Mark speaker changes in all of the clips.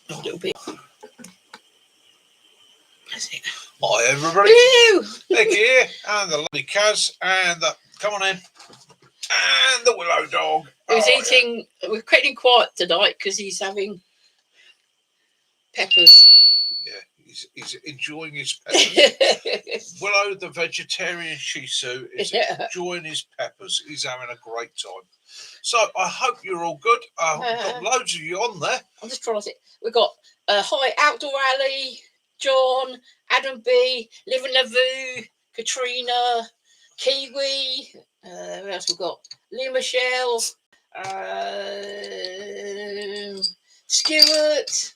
Speaker 1: A little bit. That's it.
Speaker 2: Hi everybody.
Speaker 1: Hello.
Speaker 2: Nick here, and the lovely Kaz, and come on in, and the Willow dog.
Speaker 1: Who's eating? Yeah. We're keeping quiet tonight because he's having peppers.
Speaker 2: Yeah, he's enjoying his peppers. Willow, the vegetarian Shih Tzu, is enjoying his peppers. He's having a great time. So I hope you're all good. We've got loads of you on there.
Speaker 1: I'm just trying to. We've got Hi Outdoor Alley, John, Adam B, Live and Lavu, Katrina, Kiwi. Who else we've got? Lee Michelle, Stuart,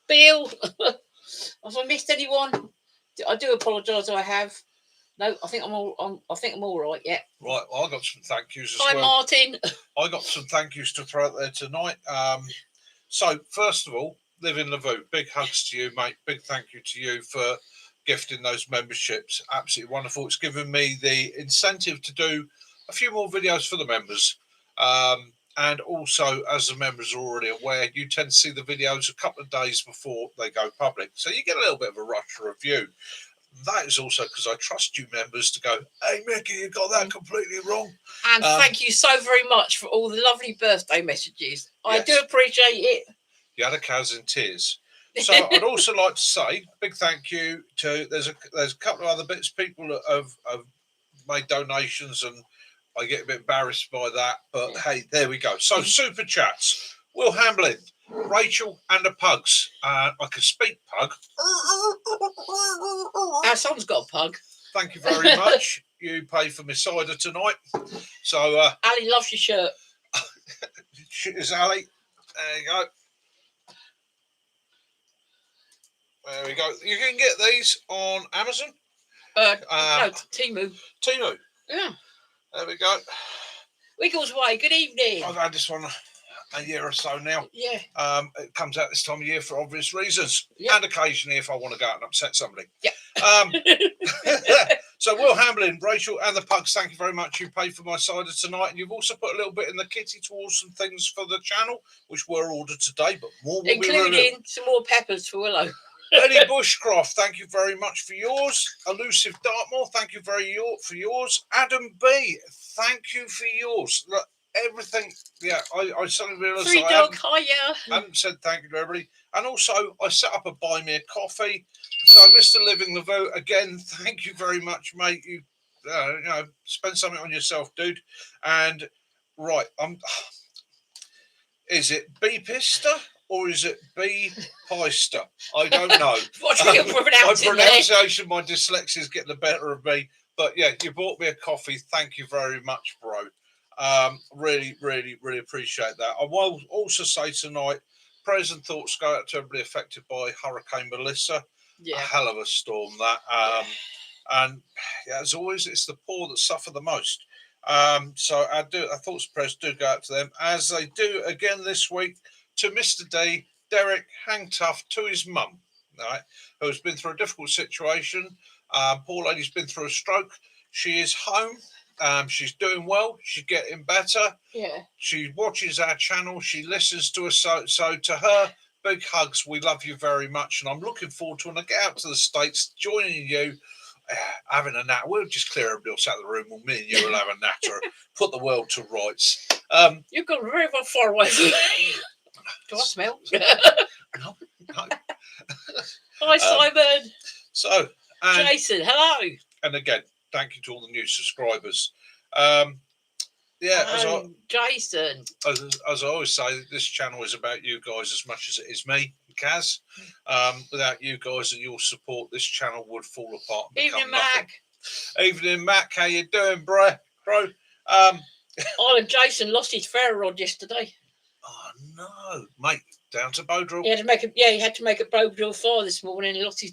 Speaker 1: Bill. Have I missed anyone? I do apologise. I have. No, I think I'm all. I think I'm all right. Yeah.
Speaker 2: Right. Well, I got some thank yous as
Speaker 1: well. Hi, Martin.
Speaker 2: I got some thank yous to throw out there tonight. So first of all, Live in Lavu, big hugs to you, mate. Big thank you to you for gifting those memberships. Absolutely wonderful. It's given me the incentive to do a few more videos for the members. And also, as the members are already aware, you tend to see the videos a couple of days before they go public. So you get a little bit of a rush review. That is also because I trust you members to go, hey, Mickey, you got that completely wrong.
Speaker 1: And thank you so very much for all the lovely birthday messages. Yes. I do appreciate it.
Speaker 2: You had a Kaz in tears. So I'd also like to say big thank you to, there's a couple of other bits, people that have made donations, and I get a bit embarrassed by that, but hey, there we go. So super chats, Will Hamblin, Rachel and the pugs. I can speak pug.
Speaker 1: Our son's got a pug.
Speaker 2: Thank you very much. You pay for my cider tonight. So
Speaker 1: Ali loves your shirt.
Speaker 2: Cheers, Ali. There you go. There we go. You can get these on Amazon.
Speaker 1: No, Temu.
Speaker 2: Temu.
Speaker 1: Yeah.
Speaker 2: There we go.
Speaker 1: Wiggles Way. Good evening.
Speaker 2: I've had this one a year or so now.
Speaker 1: Yeah.
Speaker 2: It comes out this time of year for obvious reasons,
Speaker 1: yep.
Speaker 2: And occasionally if I want to go out and upset somebody.
Speaker 1: Yeah.
Speaker 2: So Will Hamblin, Rachel and the pugs, thank you very much. You paid for my cider tonight, and you've also put a little bit in the kitty towards some things for the channel, which were ordered today, but more will
Speaker 1: including some more peppers for Willow.
Speaker 2: Eddie Bushcroft, thank you very much for yours. Elusive Dartmoor, thank you for yours. Adam B, thank you for yours. Look, everything, yeah, I suddenly realised I haven't said thank you to everybody. And also, I set up a Buy Me a Coffee. So, Mr. Living Lavu, again, thank you very much, mate. You know, spend something on yourself, dude. And, right, is it Beepister? Or is it B-Pister? I don't know. My pronunciation, my dyslexia is getting the better of me. But yeah, you bought me a coffee. Thank you very much, bro. Really, really, really appreciate that. I will also say tonight, prayers and thoughts go out to everybody affected by Hurricane Melissa.
Speaker 1: Yeah.
Speaker 2: A hell of a storm that. And yeah, as always, it's the poor that suffer the most. So our thoughts and prayers do go out to them, as they do again this week to Mr. D, Derek, hang tough, to his mum, right, who's been through a difficult situation. Poor lady's been through a stroke. She is home. She's doing well. She's getting better.
Speaker 1: Yeah.
Speaker 2: She watches our channel. She listens to us. So to her, big hugs. We love you very much. And I'm looking forward to when I get out to the States, joining you, having a nat. We'll just clear everybody else out of the room. Me and you will have a natter, put the world to rights.
Speaker 1: You've gone very far away from me. Do I smell?
Speaker 2: No.
Speaker 1: Hi, Simon.
Speaker 2: So,
Speaker 1: Jason, hello.
Speaker 2: And again, thank you to all the new subscribers.
Speaker 1: Jason.
Speaker 2: As I always say, this channel is about you guys as much as it is me, Kaz. Without you guys and your support, this channel would fall apart. And
Speaker 1: Evening, Mac.
Speaker 2: Evening, Mac. How you doing, bro?
Speaker 1: And Jason lost his ferro rod yesterday.
Speaker 2: Oh no, mate! Down to bow drill.
Speaker 1: He had to make a bow drill 4 this morning. He lost his.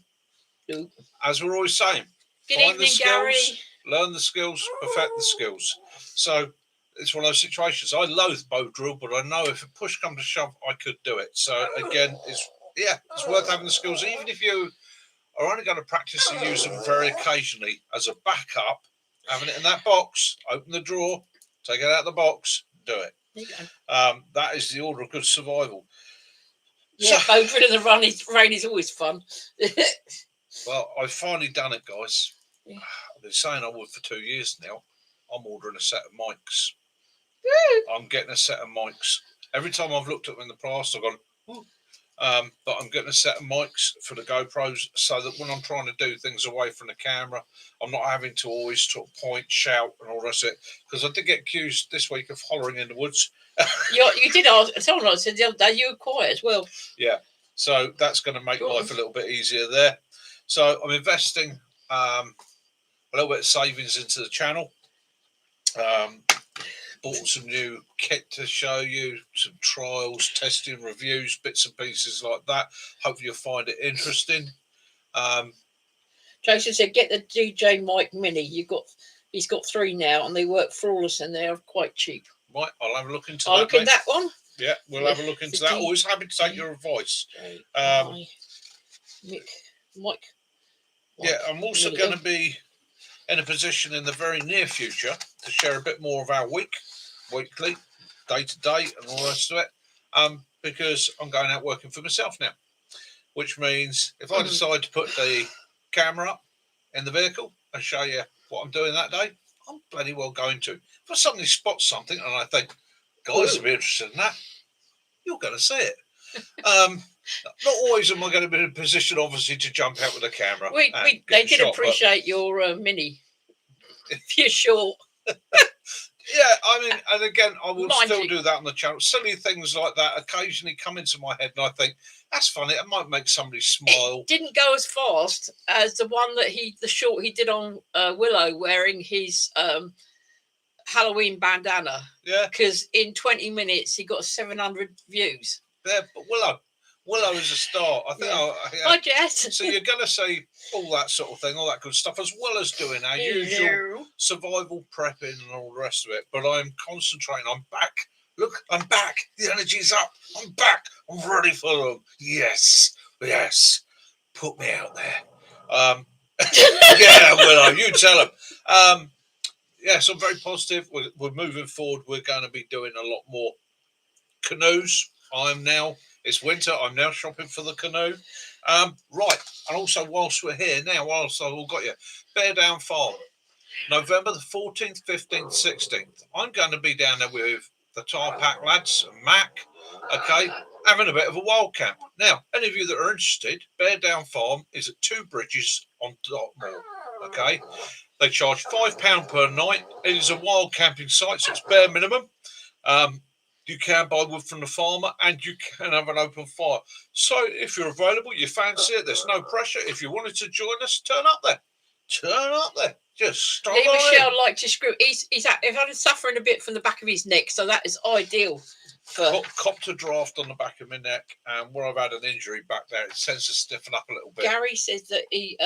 Speaker 2: As we're always saying,
Speaker 1: find the skills, Gary.
Speaker 2: Learn the skills, perfect the skills. So it's one of those situations. I loathe bow drill, but I know if a push comes to shove, I could do it. So again, it's worth having the skills, even if you are only going to practice to use them very occasionally as a backup. Having it in that box, open the drawer, take it out of the box, do it.
Speaker 1: There you go.
Speaker 2: That is the order of good survival.
Speaker 1: Yeah,
Speaker 2: So-
Speaker 1: over in the rain is always fun.
Speaker 2: Well, I've finally done it, guys.
Speaker 1: Yeah.
Speaker 2: I've been saying I would for 2 years now. I'm ordering a set of mics. I'm getting a set of mics. Every time I've looked at them in the past, I've gone, "Ooh." But I'm getting a set of mics for the GoPros so that when I'm trying to do things away from the camera, I'm not having to always sort of point, shout, and all the rest of it. Because I did get accused this week of hollering in the woods.
Speaker 1: You did ask. Someone else said the other day you were quiet as well.
Speaker 2: Yeah. So that's going to make
Speaker 1: Go on.
Speaker 2: life a little bit easier there. So I'm investing a little bit of savings into the channel. Bought some new kit to show you, some trials, testing, reviews, bits and pieces like that. Hopefully you'll find it interesting.
Speaker 1: Jason said, "Get the DJ Mike Mini. He's got 3 now, and they work flawless, and they're quite cheap."
Speaker 2: Right, I'll have a look into
Speaker 1: I'll
Speaker 2: that.
Speaker 1: look at
Speaker 2: mate.
Speaker 1: that one.
Speaker 2: Yeah, we'll have a look into that. Always happy to take your advice.
Speaker 1: Mike.
Speaker 2: Yeah, I'm also going to be in a position in the very near future to share a bit more of our weekly, day to day, and all the rest of it. Because I'm going out working for myself now, which means if I decide to put the camera up in the vehicle and show you what I'm doing that day, I'm bloody well going to. If I suddenly spot something and I think, guys will be interested in that, you're going to see it. Not always am I going to be in a position, obviously, to jump out with a camera.
Speaker 1: They did appreciate your mini. If you're short.
Speaker 2: Yeah, I mean, and again, I will
Speaker 1: Mind
Speaker 2: still
Speaker 1: you.
Speaker 2: do that on the channel. Silly things like that occasionally come into my head, and I think that's funny. It might make somebody smile.
Speaker 1: It didn't go as fast as the one that the short he did on Willow wearing his Halloween bandana.
Speaker 2: Yeah,
Speaker 1: Because in 20 minutes he got 700 views.
Speaker 2: yeah, but Willow is a star. I think.
Speaker 1: Yeah.
Speaker 2: Yeah.
Speaker 1: Hi, Jess.
Speaker 2: So you're going to see all that sort of thing, all that good stuff, as well as doing our usual
Speaker 1: Hello.
Speaker 2: survival prepping and all the rest of it. But I'm concentrating. I'm back. Look, I'm back. The energy's up. I'm back. I'm ready for them. Yes, yes. Put me out there. Yeah, Willow, you tell them. Yes, I'm very positive. We're moving forward. We're going to be doing a lot more canoes. It's winter. I'm now shopping for the canoe. Right. And also, whilst we're here now, whilst I've all got you, Bear Down Farm, November the 14th, 15th, 16th. I'm going to be down there with the Tar Pack lads and Mac, okay, having a bit of a wild camp. Now, any of you that are interested, Bear Down Farm is at Two Bridges on Dartmoor, okay? They charge £5 per night. It is a wild camping site, so it's bare minimum. You can buy wood from the farmer and you can have an open fire. So if you're available, you fancy it, there's no pressure. If you wanted to join us, turn up there. Turn up there. Just stop
Speaker 1: Lee
Speaker 2: on
Speaker 1: Michelle
Speaker 2: in.
Speaker 1: like to screw. He's suffering a bit from the back of his neck, so that is ideal.
Speaker 2: Copped a draft on the back of my neck, and where I've had an injury back there, it tends to stiffen up a little bit.
Speaker 1: Gary says that he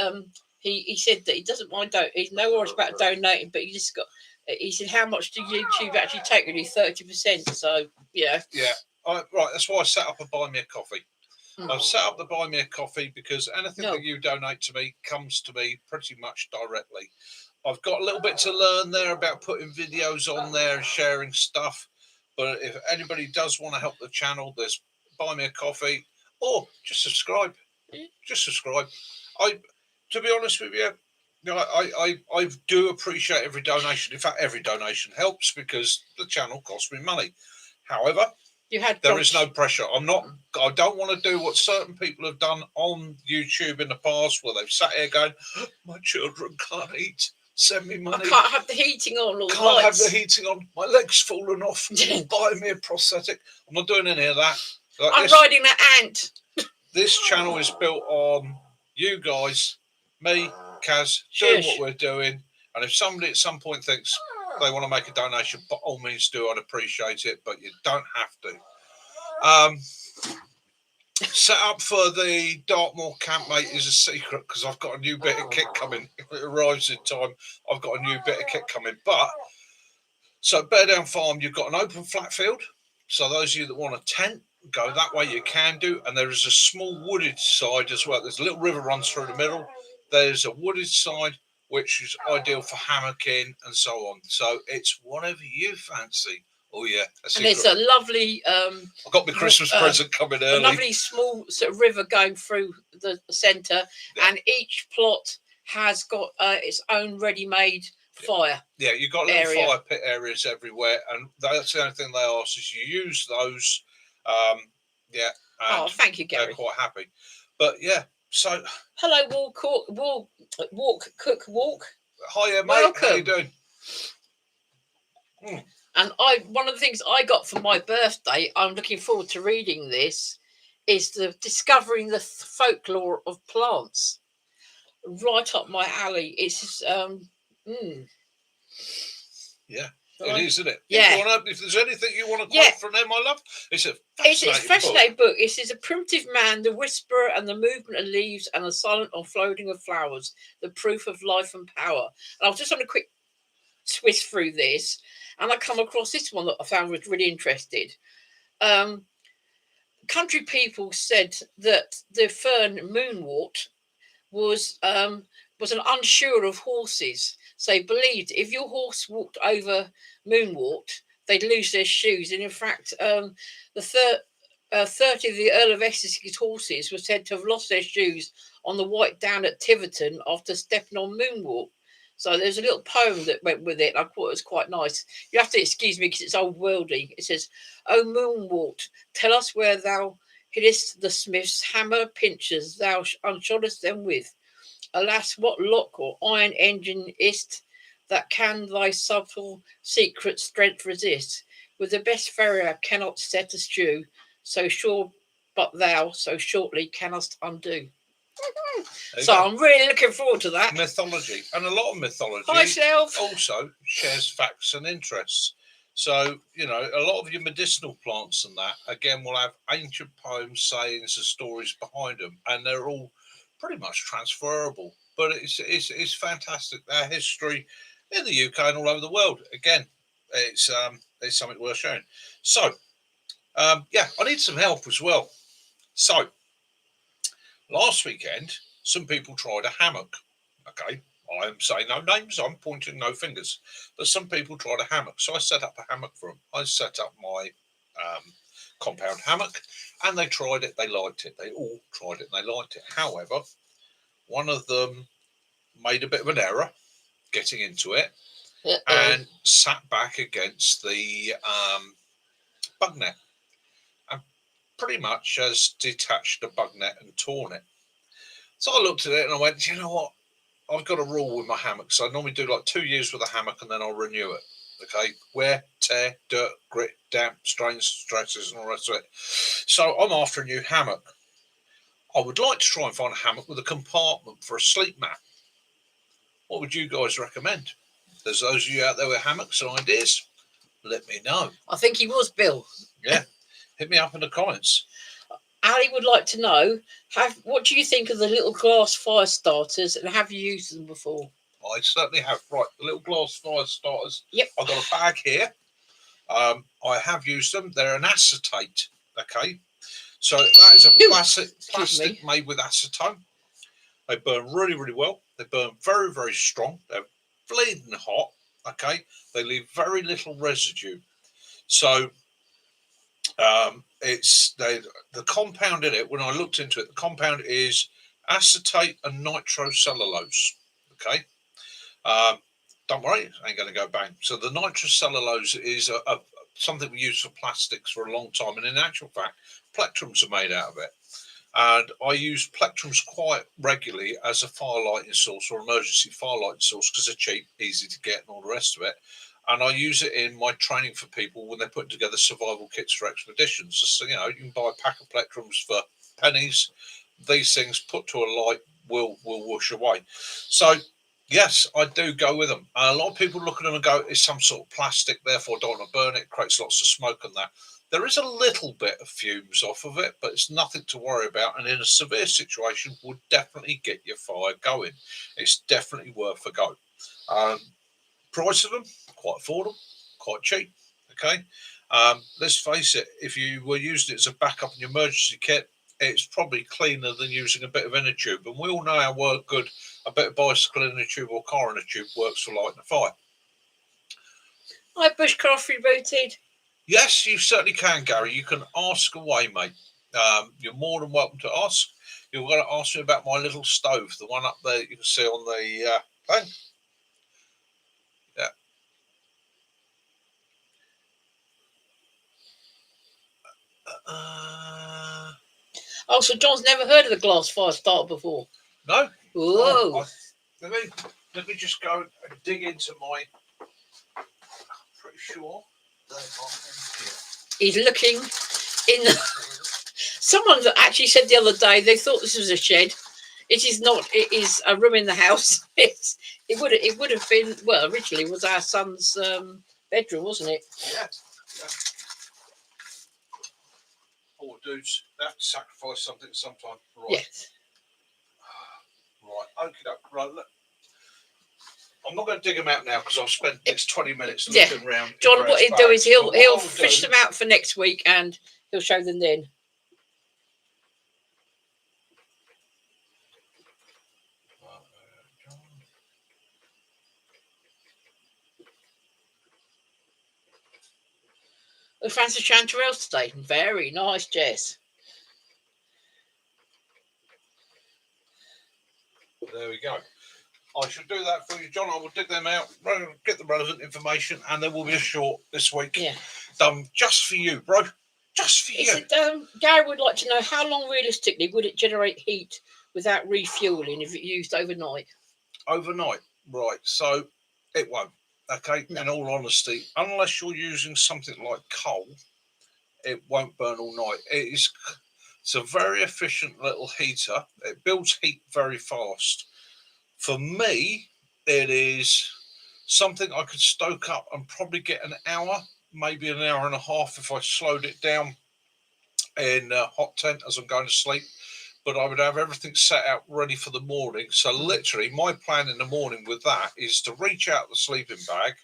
Speaker 1: said that he doesn't mind. He's no worries about donating, but he said, how much do YouTube actually take? Really, 30%. So yeah.
Speaker 2: Yeah. Right. That's why I set up a Buy Me a Coffee. I've set up the Buy Me a Coffee because anything that you donate to me comes to me pretty much directly. I've got a little bit to learn there about putting videos on there and sharing stuff. But if anybody does want to help the channel, there's Buy Me a Coffee or just subscribe. Just subscribe. To be honest with you, I do appreciate every donation. In fact, every donation helps because the channel costs me money. However, there is no pressure. I don't want to do what certain people have done on YouTube in the past where they've sat here going, my children can't eat. Send me money.
Speaker 1: I can't have the heating on. Or
Speaker 2: can't have the heating on. My leg's fallen off. Buy me a prosthetic. I'm not doing any of that.
Speaker 1: I'm riding that ant.
Speaker 2: This channel is built on you guys, me, Kaz, doing what we're doing. And if somebody at some point thinks they want to make a donation, by all means do. I'd appreciate it, but you don't have to. Set up for the Dartmoor camp, mate, is a secret because I've got a new bit of kit coming. If it arrives in time, I've got a new bit of kit coming. But so Bear Down Farm, you've got an open flat field. So those of you that want a tent, go that way, you can do. And there is a small wooded side as well. There's a little river runs through the middle. There's a wooded side, which is ideal for hammocking and so on. So it's whatever you fancy. Oh yeah,
Speaker 1: and there's a lovely
Speaker 2: I got my Christmas present coming
Speaker 1: a
Speaker 2: early.
Speaker 1: lovely small sort of river going through the centre, and each plot has got its own ready-made fire.
Speaker 2: Yeah, you've got little fire pit areas everywhere, and that's the only thing they ask is you use those.
Speaker 1: Oh, thank you, Gary.
Speaker 2: They're quite happy. But yeah, so
Speaker 1: hello, walk, cook.
Speaker 2: Hiya, mate.
Speaker 1: Welcome.
Speaker 2: How you doing?
Speaker 1: And one of the things I got for my birthday, I'm looking forward to reading this, is discovering the folklore of plants. Right up my alley. It's
Speaker 2: yeah. It is, isn't it?
Speaker 1: Yeah.
Speaker 2: If there's anything you want to quote from them, my love, it's a fascinating
Speaker 1: book. It says, a primitive man, the whisperer and the movement of leaves and the silent unfolding of flowers, the proof of life and power. And I was just on a quick swiss through this, and I come across this one that I found was really interesting. Country people said that the fern moonwort was an unsure of horses. So they believed if your horse walked over moonwort, they'd lose their shoes. And in fact, 30 of the Earl of Essex's horses were said to have lost their shoes on the White Down at Tiverton after stepping on moonwort. So there's a little poem that went with it. I thought it was quite nice. You have to excuse me because it's old worldy. It says, "O moonwort, tell us where thou hiddest the smith's hammer pinchers thou unshodest them with. Alas, what lock or iron engine is't that can thy subtle secret strength resist? With the best farrier cannot set a shoe, so sure but thou so shortly canst undo." So I'm really looking forward to that.
Speaker 2: Mythology, and a lot of mythology also shares facts and interests. So, you know, a lot of your medicinal plants and that, again, will have ancient poems, sayings and stories behind them, and they're all pretty much transferable. But it's fantastic. Their history in the UK and all over the world. Again, it's something worth sharing. So, yeah, I need some help as well. So, last weekend, some people tried a hammock. Okay, I am saying no names, I'm pointing no fingers. But some people tried a hammock. So I set up a hammock for them. I set up my compound hammock, and they tried it. They liked it. They all tried it and they liked it. However, one of them made a bit of an error getting into it and sat back against the bug net and pretty much has detached the bug net and torn it. So I looked at it and I went, you know what? I've got a rule with my hammocks. I normally do like 2 years with a hammock and then I'll renew it. Okay, wear, tear, dirt, grit, damp, strains, stresses, and all the rest of it. So I'm after a new hammock. I would like to try and find a hammock with a compartment for a sleep mat. What would you guys recommend? There's those of you out there with hammocks and ideas. Let me know.
Speaker 1: I think he was Bill.
Speaker 2: Yeah, hit me up in the comments.
Speaker 1: Ali would like to know, what do you think of the little glass fire starters, and have you used them before?
Speaker 2: I certainly have. Right, the little glass fire starters.
Speaker 1: Yep.
Speaker 2: I've got a bag here. I have used them. They're an acetate. Okay. So that is a plastic made with acetone. They burn really, really well. They burn very, very strong. They're bleeding hot. Okay. They leave very little residue. So the compound in it, when I looked into it, the compound is acetate and nitrocellulose. Okay. Don't worry, I ain't going to go bang. So the nitrocellulose is something we use for plastics for a long time, and in actual fact, plectrums are made out of it. And I use plectrums quite regularly as a fire lighting source or emergency fire lighting source because they're cheap, easy to get, and all the rest of it. And I use it in my training for people when they're putting together survival kits for expeditions. So, you know, you can buy a pack of plectrums for pennies. These things put to a light will wash away. So, yes, I do go with them. A lot of people look at them and go, it's some sort of plastic, therefore don't want to burn it. It creates lots of smoke and that. There is a little bit of fumes off of it, but it's nothing to worry about. And in a severe situation, would definitely get your fire going. It's definitely worth a go. Price of them, quite affordable, quite cheap. Okay. Let's face it, if you were using it as a backup in your emergency kit, it's probably cleaner than using a bit of inner tube. And we all know how good a bit of bicycle in a tube or car in a tube works for lighting a fire.
Speaker 1: Hi, Bushcraft Rebooted.
Speaker 2: Yes, you certainly can, Gary. You can ask away, mate. You're more than welcome to ask. You're going to ask me about my little stove, the one up there you can see on the thing. Yeah.
Speaker 1: Oh, so John's never heard of the glass fire starter before?
Speaker 2: No.
Speaker 1: Whoa.
Speaker 2: Let me just go and dig into my. I'm pretty sure they are in here.
Speaker 1: He's looking in the. Someone actually said the other day they thought this was a shed. It is not. It is a room in the house. It would have been, well, originally was our son's bedroom, wasn't it?
Speaker 2: Yeah. Poor dudes, they have to sacrifice something sometime. Right.
Speaker 1: Yes.
Speaker 2: Right. Okay. Right. Look. I'm not going to dig them out now because I've spent next 20 minutes looking around.
Speaker 1: John, what he'll do is he'll fish them out for next week and he'll show them then. We fancy chanterelles today. Very nice, Jess.
Speaker 2: There we go. I should do that for you, John. I will dig them out, get the relevant information, and there will be a short this week.
Speaker 1: Yeah.
Speaker 2: Done just for you, bro. Just for you.
Speaker 1: Gary would like to know how long realistically would it generate heat without refueling if it used overnight?
Speaker 2: Overnight, right. So it won't. Okay,
Speaker 1: no.
Speaker 2: In all honesty, unless you're using something like coal, it won't burn all night. It's a very efficient little heater. It builds heat very fast. For me, it is something I could stoke up and probably get an hour, maybe an hour and a half if I slowed it down in a hot tent as I'm going to sleep. But I would have everything set out ready for the morning. So literally my plan in the morning with that is to reach out the sleeping bag,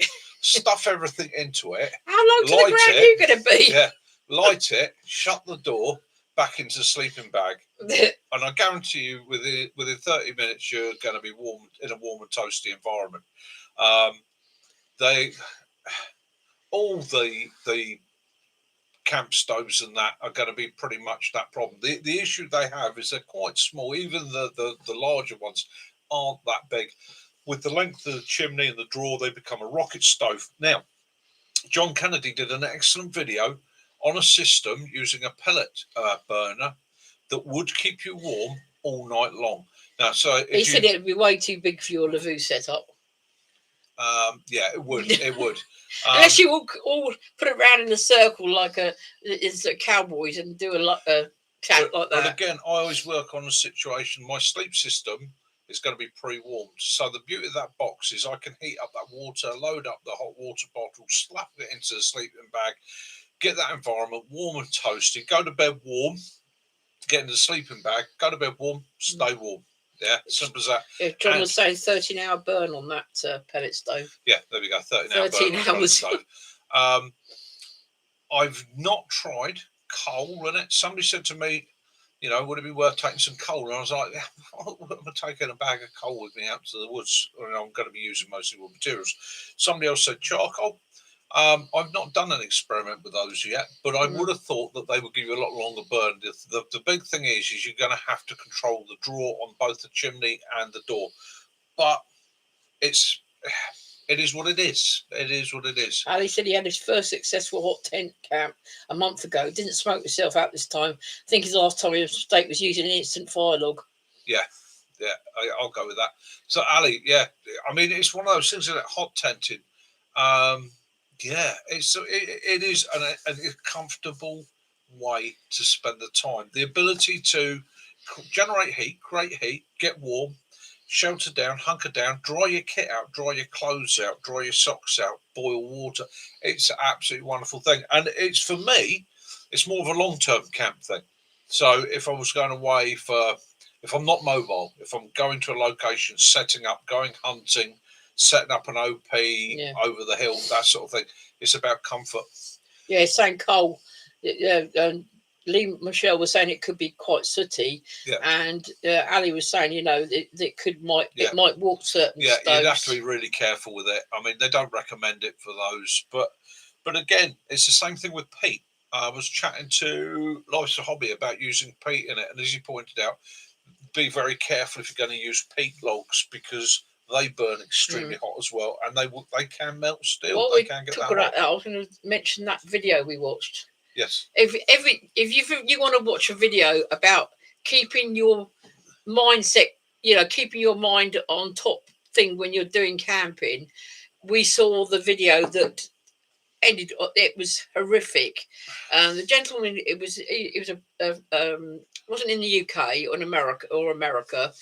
Speaker 2: stuff everything into it.
Speaker 1: How low to the ground are you going to be?
Speaker 2: Yeah, light it, shut the door, back into the sleeping bag. And I guarantee you within 30 minutes you're going to be warm in a warm and toasty environment. All the camp stoves and that are going to be pretty much that problem. The issue they have is they're quite small. Even the larger ones aren't that big. With the length of the chimney and the drawer, they become a rocket stove. Now, John Kennedy did an excellent video on a system using a pellet burner that would keep you warm all night long. Now, so
Speaker 1: he said it would be way too big for your Lavoo setup.
Speaker 2: Yeah, it would. It would.
Speaker 1: Unless you all put it round in a circle like it's cowboys and do a chat like that.
Speaker 2: But again, I always work on a situation. My sleep system is going to be pre-warmed. So the beauty of that box is I can heat up that water, load up the hot water bottle, slap it into the sleeping bag, get that environment warm and toasty, go to bed warm, get into the sleeping bag, go to bed warm, stay warm. Yeah, simple as that.
Speaker 1: Yeah, John was saying 13-hour burn on that pellet stove.
Speaker 2: Yeah, there we go. 13 hours. I've not tried coal in it. Somebody said to me, would it be worth taking some coal? And I was like, I'm taking a bag of coal with me out to the woods. I'm going to be using mostly wood materials. Somebody else said charcoal. I've not done an experiment with those yet, but I would have thought that they would give you a lot longer burn. The big thing is you're going to have to control the draw on both the chimney and the door. But it is what it is. It is what it is.
Speaker 1: Ali said he had his first successful hot tent camp a month ago. Didn't smoke himself out this time. I think his last time his mistake was using an instant fire log.
Speaker 2: Yeah, I'll go with that. So Ali, yeah, I mean it's one of those things that hot tenting. Yeah, it is a comfortable way to spend the time. The ability to generate heat, create heat, get warm, shelter down, hunker down, dry your kit out, dry your clothes out, dry your socks out, boil water. It's an absolutely wonderful thing. And it's, for me, it's more of a long-term camp thing. So if I was going away if I'm not mobile, if I'm going to a location, setting up, going hunting, setting up an OP over the hill, that sort of thing. It's about comfort.
Speaker 1: Yeah, saying coal. Lee Michelle was saying it could be quite sooty, and Ali was saying, it might warp certain stoves.
Speaker 2: You'd have to be really careful with it. I mean, they don't recommend it for those, but But again, it's the same thing with peat. I was chatting to Life's a Hobby about using peat in it, and as you pointed out, be very careful if you're going to use peat logs because they burn extremely hot as well, and they can melt still.
Speaker 1: Well,
Speaker 2: they can get that hot.
Speaker 1: I was going to mention that video we watched.
Speaker 2: Yes.
Speaker 1: If you want to watch a video about keeping your mindset, keeping your mind on top thing when you're doing camping, we saw the video that ended. It was horrific. The gentleman, it was wasn't in the UK or in America.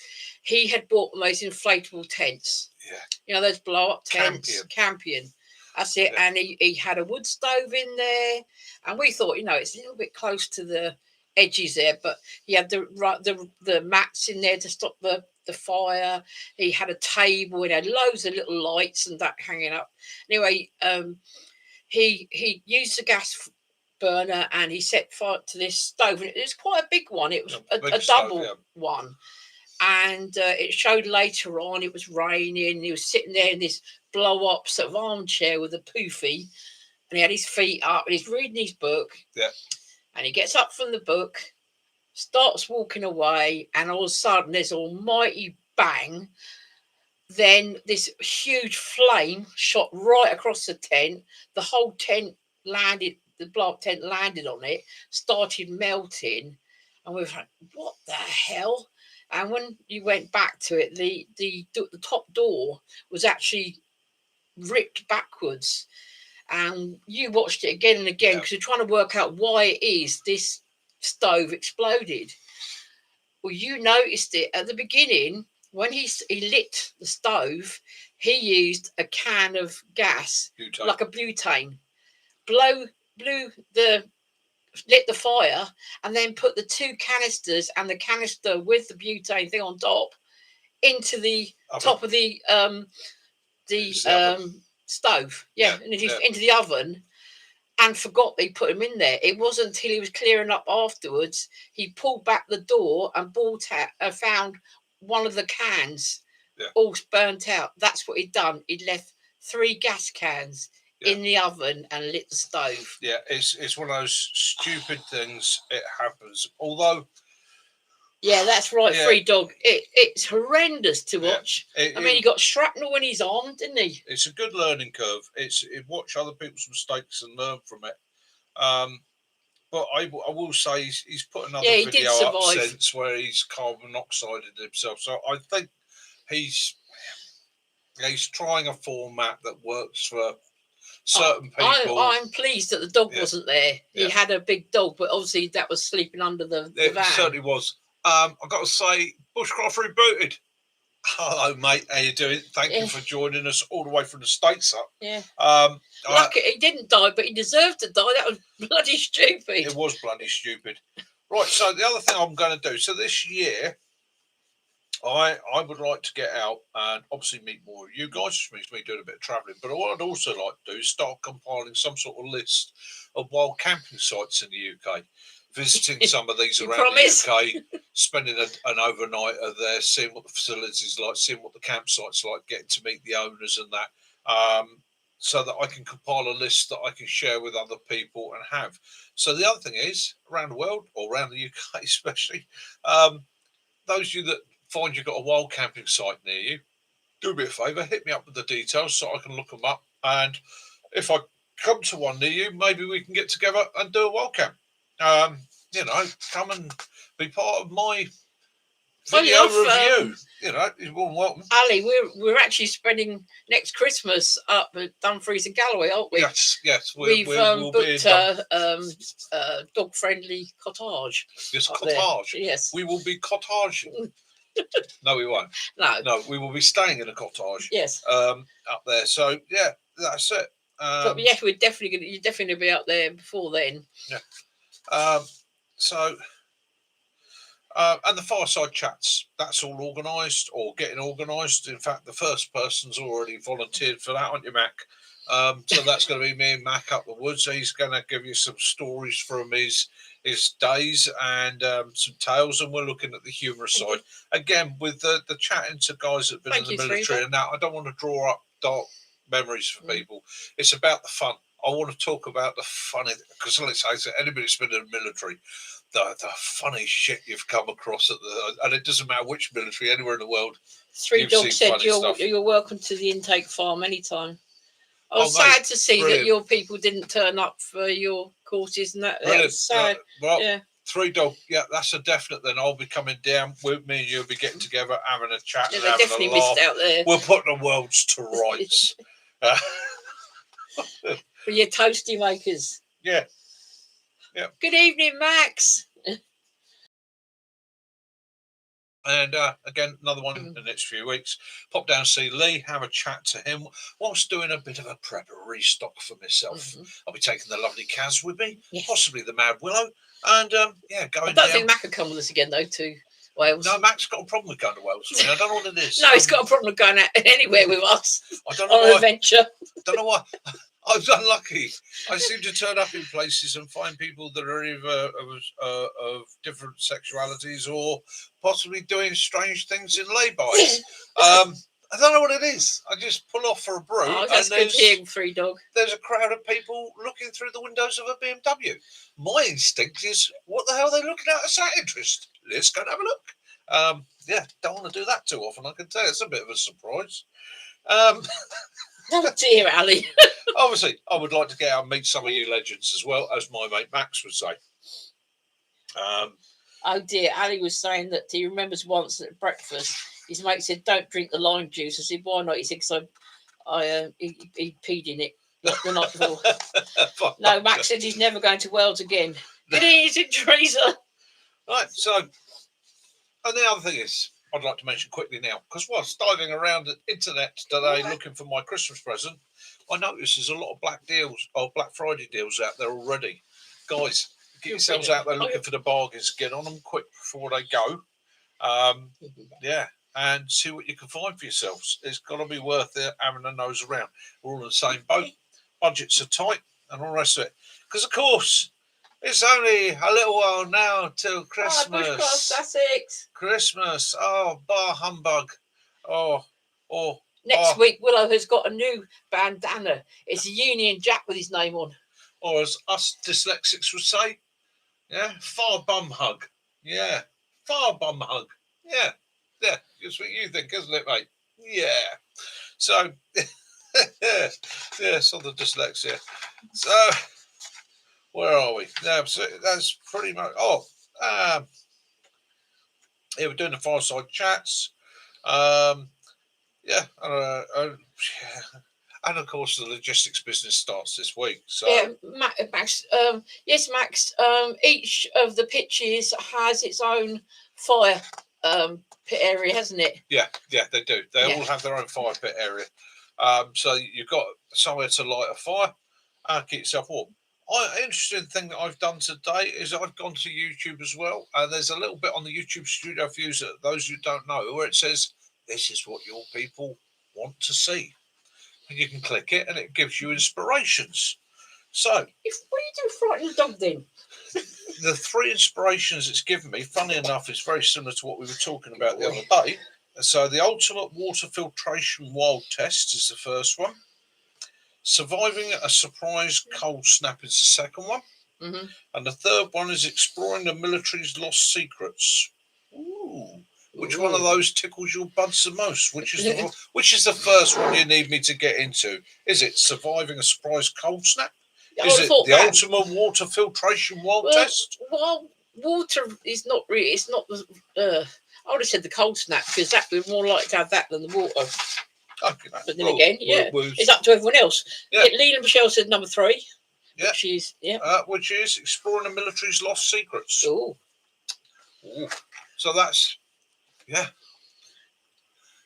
Speaker 1: He had bought those inflatable tents.
Speaker 2: Yeah.
Speaker 1: Those blow up tents. Campion. That's it. Yeah. And he had a wood stove in there, and we thought, it's a little bit close to the edges there, but he had the mats in there to stop the fire. He had a table. He had loads of little lights and that hanging up. Anyway, he used the gas burner and he set fire to this stove, and it was quite a big one. It was a double one, and it showed later on it was raining. He was sitting there in this blow up sort of armchair with a poofy, and he had his feet up and he's reading his book.
Speaker 2: Yeah.
Speaker 1: And he gets up from the book, starts walking away, and all of a sudden there's almighty bang. Then this huge flame shot right across the tent. The whole tent landed, the blow-up tent landed on it, started melting, and we were like, what the hell? And when you went back to it, the top door was actually ripped backwards. And you watched it again and again because you're trying to work out why it is this stove exploded. Well, you noticed it at the beginning when he lit the stove. He used a can of gas, like a butane, lit the fire, and then put the two canisters and the canister with the butane thing on top into the top of the stove, into the oven, and forgot they put him in there. It wasn't until he was clearing up afterwards he pulled back the door and found one of the cans all burnt out. That's what he'd done. He'd left 3 gas cans in the oven and lit the stove.
Speaker 2: Yeah, it's one of those stupid things. It happens. Although,
Speaker 1: yeah, that's right. Free dog. It's horrendous to watch. He got shrapnel when he's on, didn't he?
Speaker 2: It's a good learning curve. It's watch other people's mistakes and learn from it. But I will say he's put another video up since where he's carbon monoxided himself. So I think he's trying a format that works for certain people.
Speaker 1: I'm pleased that the dog wasn't there. He had a big dog, but obviously that was sleeping under the van.
Speaker 2: It certainly was. I've got to say, Bushcraft Rebooted. Hello, mate. How you doing? Thank you for joining us all the way from the States up.
Speaker 1: Yeah. Lucky he didn't die, but he deserved to die. That was bloody stupid.
Speaker 2: It was bloody stupid. Right, so the other thing I'm going to do, so this year, I would like to get out and obviously meet more of you guys, which means me doing a bit of travelling. But what I'd also like to do is start compiling some sort of list of wild camping sites in the UK. Visiting some of these around the UK, spending an overnight there, seeing what the facilities like, seeing what the campsites like, getting to meet the owners and that, so that I can compile a list that I can share with other people and have. So the other thing is, around the world, or around the UK especially, those of you that find you've got a wild camping site near you, do me a favour, hit me up with the details so I can look them up. And if I come to one near you, maybe we can get together and do a wild camp. Come and be part of my video review. You're more than welcome.
Speaker 1: Ali, we're actually spending next Christmas up at Dumfries and Galloway, aren't we?
Speaker 2: Yes.
Speaker 1: We've booked a dog-friendly cottage.
Speaker 2: Yes, cottage.
Speaker 1: There. Yes.
Speaker 2: We will be cottaging. No, we won't. No, we will be staying in a cottage.
Speaker 1: Yes.
Speaker 2: Up there. So yeah, that's it.
Speaker 1: But yes, you're definitely gonna be out there before then.
Speaker 2: Yeah. And the fireside chats, that's all organised or getting organised. In fact, the first person's already volunteered for that, aren't you, Mac? So that's going to be me and Mac up the woods. He's going to give you some stories from his days and some tales, and we're looking at the humorous side. Again, with the chatting to guys that have been in the military and that, I don't want to draw up dark memories for people. It's about the fun. I want to talk about the funny, because let's face it, anybody that's been in the military, the funny shit you've come across and it doesn't matter which military, anywhere in the world.
Speaker 1: Three
Speaker 2: You've
Speaker 1: Dog
Speaker 2: seen
Speaker 1: said
Speaker 2: funny stuff.
Speaker 1: you're welcome to the intake farm anytime. I was
Speaker 2: Oh, mate,
Speaker 1: sad to see
Speaker 2: brilliant.
Speaker 1: that your people didn't turn up for your courses, and that
Speaker 2: Brilliant.
Speaker 1: was sad.
Speaker 2: Well,
Speaker 1: Yeah.
Speaker 2: Three Dog, yeah, that's a definite. Then I'll be coming down with me, and you'll be getting together, having a chat,
Speaker 1: Yeah,
Speaker 2: and
Speaker 1: they
Speaker 2: having
Speaker 1: definitely
Speaker 2: a laugh.
Speaker 1: missed out there.
Speaker 2: We'll put the worlds to rights.
Speaker 1: For your toasty makers.
Speaker 2: Yeah. Yeah.
Speaker 1: Good evening, Max.
Speaker 2: And again, another one in the next few weeks. Pop down and see Lee, have a chat to him whilst doing a bit of a prep, a restock for myself. I'll be taking the lovely Kaz with me, possibly the Mad Willow, and yeah, going down.
Speaker 1: I don't think Mac will come with us again though to Wales.
Speaker 2: No, Mac's got a problem with going to Wales. I don't know what it is.
Speaker 1: No, he's got a problem with going out anywhere with us.
Speaker 2: I don't know
Speaker 1: on
Speaker 2: why.
Speaker 1: an adventure.
Speaker 2: Don't know why. I was unlucky. I seem to turn up in places and find people that are either of different sexualities or possibly doing strange things in lay-bys. I don't know what it is. I just pull off for a brew.
Speaker 1: Oh, that's good hearing, Three Dog.
Speaker 2: There's a crowd of people looking through the windows of a BMW. My instinct is, what the hell are they looking at? Is that interest? Let's go and have a look. Yeah, don't want to do that too often. I can tell you, it's a bit of a surprise.
Speaker 1: Oh dear, Ali.
Speaker 2: Obviously, I would like to get out and meet some of you legends as well, as my mate Max would say.
Speaker 1: Oh dear, Ali was saying that he remembers once at breakfast, his mate said, "Don't drink the lime juice." I said, "Why not?" He said, "Because he peed in it the night before." No, Max said he's never going to Wales again. Good evening, Teresa.
Speaker 2: Right, so, and the other thing is, I'd like to mention quickly now, because whilst diving around the internet today looking for my Christmas present, I noticed there's a lot of Black Friday deals out there already. Guys, get yourselves out there looking for the bargains. Get on them quick before they go. Yeah, and see what you can find for yourselves. It's got to be worth it having a nose around. We're all in the same boat. Budgets are tight and all the rest of it. Because, of course, it's only a little while now till Christmas.
Speaker 1: Oh, Bushcross, Sussex.
Speaker 2: Christmas. Oh, bar humbug.
Speaker 1: Next week, Willow has got a new bandana. It's a Union Jack with his name on.
Speaker 2: Or as us dyslexics would say, yeah, far bum hug. Yeah, far bum hug. Yeah, yeah, that's what you think, isn't it, mate? Yeah. So, yes, on the dyslexia. So, where are we? No, so that's pretty much. Yeah, we're doing the fireside chats. Yeah, and of course the logistics business starts this week. So
Speaker 1: yeah, Max. Yes, Max. Each of the pitches has its own fire pit area, hasn't it?
Speaker 2: Yeah, they do. They all have their own fire pit area. So you've got somewhere to light a fire and keep yourself warm. Interesting thing that I've done today is I've gone to YouTube as well, and there's a little bit on the YouTube Studio Views that those who don't know where it says this is what your people want to see, and you can click it and it gives you inspirations. So
Speaker 1: what do you do frighten the dog then?
Speaker 2: The 3 inspirations it's given me, funny enough, is very similar to what we were talking about the other day. So the ultimate water filtration wild test is the first one. Surviving a surprise cold snap is the second one. And the third one is exploring the military's lost secrets. Ooh. Which one of those tickles your buds the most? Which is the first one you need me to get into? Is it surviving a surprise cold snap? Is it the ultimate water filtration wild test?
Speaker 1: Well, water is not really. It's not. I would have said the cold snap because that we're more likely to have that than the water.
Speaker 2: Okay,
Speaker 1: but then again, it's up to everyone else. Yeah. Leland Michelle said number 3.
Speaker 2: Yeah.
Speaker 1: Which is
Speaker 2: exploring the military's lost secrets.
Speaker 1: Ooh.
Speaker 2: So that's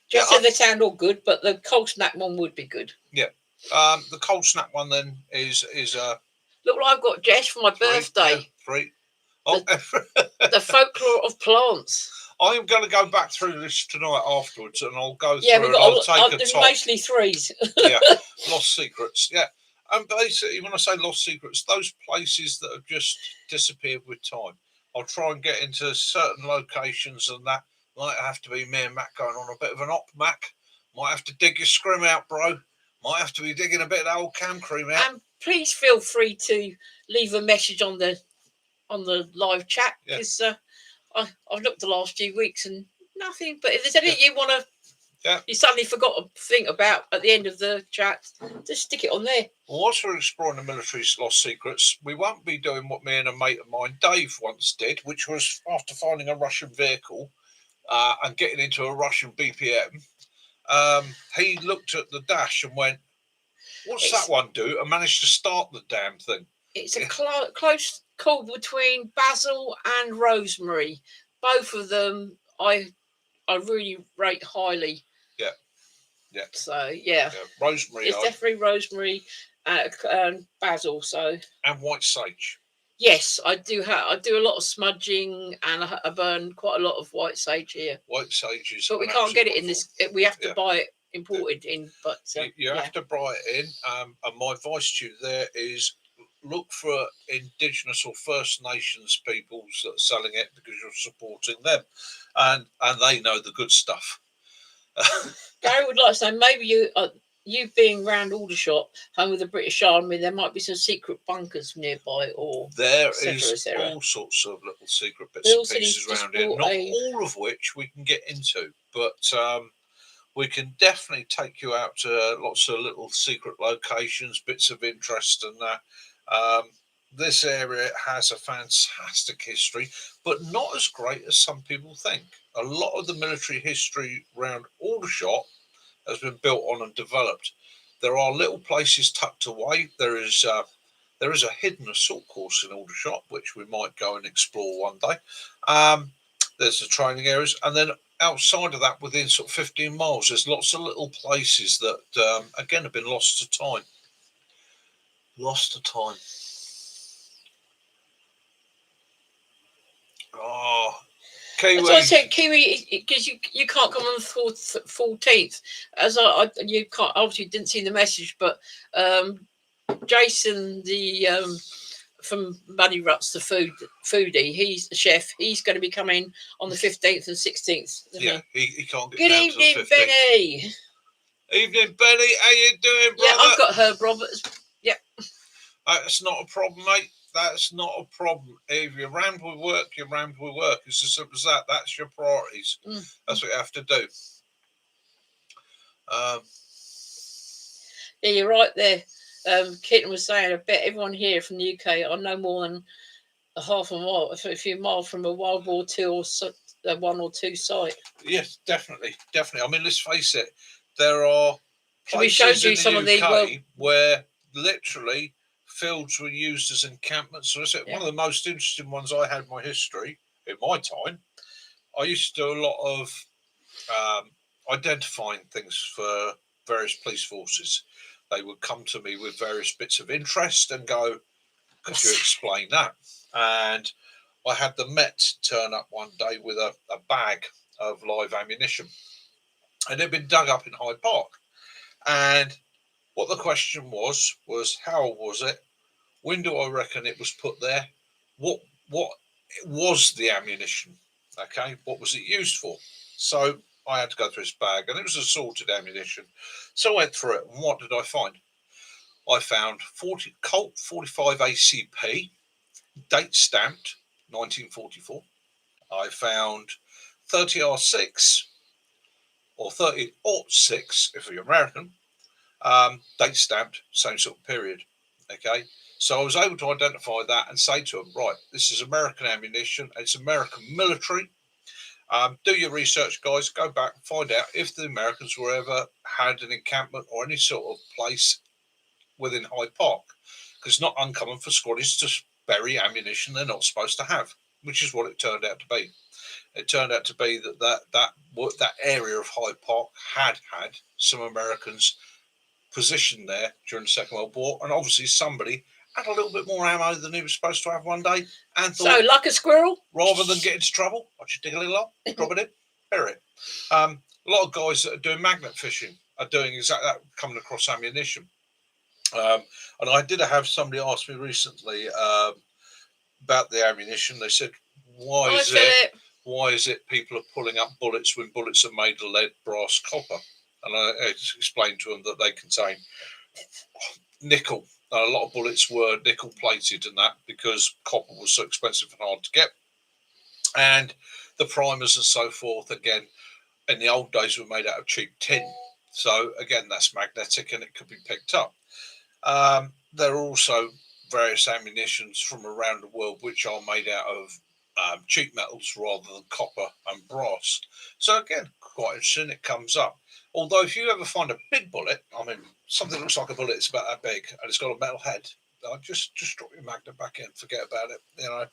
Speaker 1: Just so they sound all good, but the cold snap one would be good.
Speaker 2: Yeah. The cold snap one then is
Speaker 1: look what I've got, Jess, for my birthday.
Speaker 2: Yeah, 3.
Speaker 1: The folklore of plants.
Speaker 2: I'm going to go back through this tonight afterwards, and I'll go through.
Speaker 1: Yeah, there's mostly 3s.
Speaker 2: Yeah, lost secrets. Yeah, and basically, when I say lost secrets, those places that have just disappeared with time. I'll try and get into certain locations, and that might have to be me and Mac going on a bit of an op, Mac. Might have to dig your scrim out, bro. Might have to be digging a bit of the old cam cream out.
Speaker 1: And please feel free to leave a message on the live chat, because I've looked the last few weeks and nothing. But if there's anything you want to, you suddenly forgot to think about at the end of the chat, just stick it on there.
Speaker 2: Whilst we're exploring the military's lost secrets, we won't be doing what me and a mate of mine, Dave, once did, which was after finding a Russian vehicle and getting into a Russian BPM, he looked at the dash and went, "What's that one do?" and managed to start the damn thing.
Speaker 1: It's a close call between Basil and Rosemary. Both of them I really rate highly.
Speaker 2: Yeah.
Speaker 1: So yeah.
Speaker 2: Rosemary.
Speaker 1: It's definitely Rosemary and Basil. So.
Speaker 2: And white sage.
Speaker 1: Yes, I do. I do a lot of smudging, and I burn quite a lot of white sage here.
Speaker 2: White sage is.
Speaker 1: But we can't get it in this. We have to buy it imported in. But
Speaker 2: you have to buy it in. And my advice to you there is, look for Indigenous or First Nations peoples that are selling it, because you're supporting them, and they know the good stuff.
Speaker 1: Gary would like to say, maybe you being round Aldershot, home with the British Army, there might be some secret bunkers nearby, or
Speaker 2: there is all sorts of little secret bits and pieces around here, not all of which we can get into, but we can definitely take you out to lots of little secret locations, bits of interest, and that. This area has a fantastic history, but not as great as some people think. A lot of the military history around Aldershot has been built on and developed. There are little places tucked away. There is a hidden assault course in Aldershot, which we might go and explore one day. There's the training areas, and then outside of that, within sort of 15 miles, there's lots of little places that, again, have been lost to time. Lost to time. Oh, Kiwi.
Speaker 1: So I said Kiwi, because you can't come on the 14th. As you can't, obviously didn't see the message, but Jason, the from Muddy Ruts, the foodie, he's the chef. He's going to be coming on the 15th and 16th.
Speaker 2: Yeah, he can't get.
Speaker 1: Good evening, Benny.
Speaker 2: Evening, Benny. How you doing, brother?
Speaker 1: Yeah, I've got Herb Roberts. Yep.
Speaker 2: That's not a problem, mate. That's not a problem. If you're rammed with work, you're rammed with work. It's as simple as that. That's your priorities. That's what you have to do.
Speaker 1: Yeah, you're right there. Kitten was saying, I bet everyone here from the UK are no more than a few miles from a World War II or one or two site.
Speaker 2: Yes, definitely. I mean, let's face it. There are
Speaker 1: places in the UK
Speaker 2: where literally fields were used as encampments. So one of the most interesting ones I had in my history, in my time, I used to do a lot of identifying things for various police forces. They would come to me with various bits of interest and go, could you explain that? And I had the Met turn up one day with a bag of live ammunition. And it had been dug up in Hyde Park. And what the question was how old was it? When do I reckon it was put there? What was the ammunition? Okay, what was it used for? So I had to go through his bag, and it was assorted ammunition. So I went through it, and what did I find? I found Colt 45 ACP, date stamped 1944. I found 30R6 or 30-06 if you're American, date stamped, same sort of period. Okay, so I was able to identify that and say to them, right, this is American ammunition, it's American military. Do your research, guys. Go back and find out if the Americans were ever had an encampment or any sort of place within Hyde Park, because it's not uncommon for squaddies to bury ammunition they're not supposed to have, which is what it turned out to be. It turned out to be that area of Hyde Park had some Americans positioned there during the Second World War, and obviously somebody had a little bit more ammo than he was supposed to have one day, and thought,
Speaker 1: so like a squirrel,
Speaker 2: rather than get into trouble, I should dig a little hole, drop it in, bury it. A lot of guys that are doing magnet fishing are doing exactly that, coming across ammunition. And I did have somebody ask me recently about the ammunition. They said, why is it people are pulling up bullets when bullets are made of lead, brass, copper? And I just explained to them that they contain nickel. A lot of bullets were nickel plated and that because copper was so expensive and hard to get. And the primers and so forth, again, in the old days were made out of cheap tin. So again, that's magnetic and it could be picked up. There are also various ammunitions from around the world which are made out of cheap metals rather than copper and brass. So again, quite interesting, it comes up. Although if you ever find a big bullet, I mean, something that looks like a bullet, it's about that big, and it's got a metal head, just drop your magnet back in, forget about it. You know,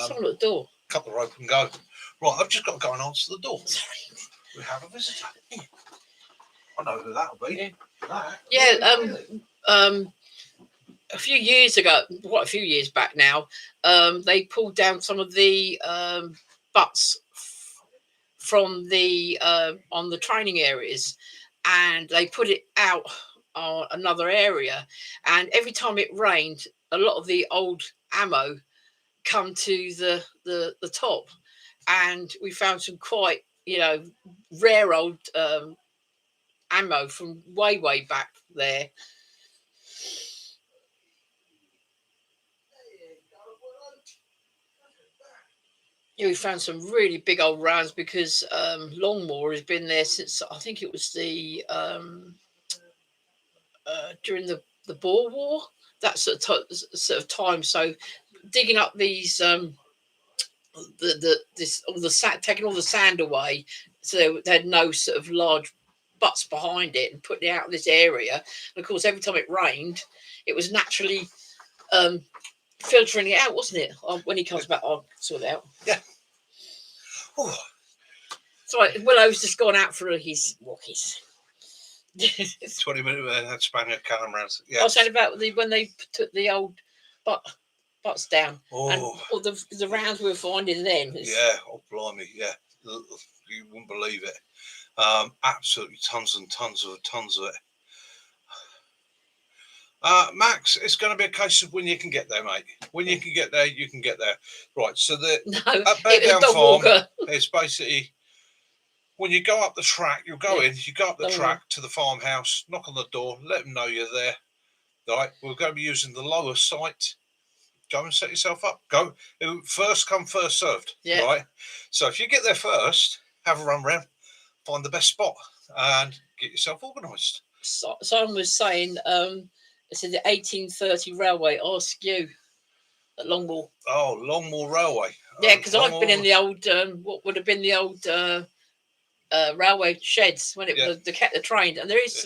Speaker 1: Someone at the door.
Speaker 2: cut the rope and go. Right, I've just got to go and answer the door. Sorry. We have a visitor. I know who that'll be.
Speaker 1: Yeah. A few years ago, quite a few years back now, they pulled down some of the butts from the on the training areas, and they put it out on another area. And every time it rained, a lot of the old ammo come to the top, and we found some quite rare old ammo from way back there. Yeah, we found some really big old rounds because Longmoor has been there since, I think it was the during the Boer War, that sort of time. So digging up these taking all the sand away, so they had no sort of large butts behind it, and putting it out of this area. And of course, every time it rained, it was naturally filtering it out, wasn't it? When he comes back, I'll sort it out.
Speaker 2: Yeah. Oh.
Speaker 1: So Willow's just gone out for his walkies.
Speaker 2: 20 minutes had Spaniard cannon rounds. Yeah.
Speaker 1: I was saying about when they took the old butts down.
Speaker 2: Oh.
Speaker 1: And all the rounds we were finding then.
Speaker 2: Yeah. Oh, blimey. Yeah. You wouldn't believe it. Absolutely tons and tons of it. Max, it's going to be a case of when you can get there, mate. When you can get there, you can get there. Right, so at Bed Down Farm, it's basically when you go up the track, you go up the track to the farmhouse, knock on the door, let them know you're there. Right, we're going to be using the lower site. Go and set yourself up. Go. First come, first served. Yeah. Right, so if you get there first, have a run round, find the best spot, and get yourself organised.
Speaker 1: Someone was saying, it's in the 1830 railway, RSQ at Longmoor.
Speaker 2: Oh, Longmoor Railway.
Speaker 1: Yeah, because I've been in the old, what would have been the old railway sheds when they kept the train, and there is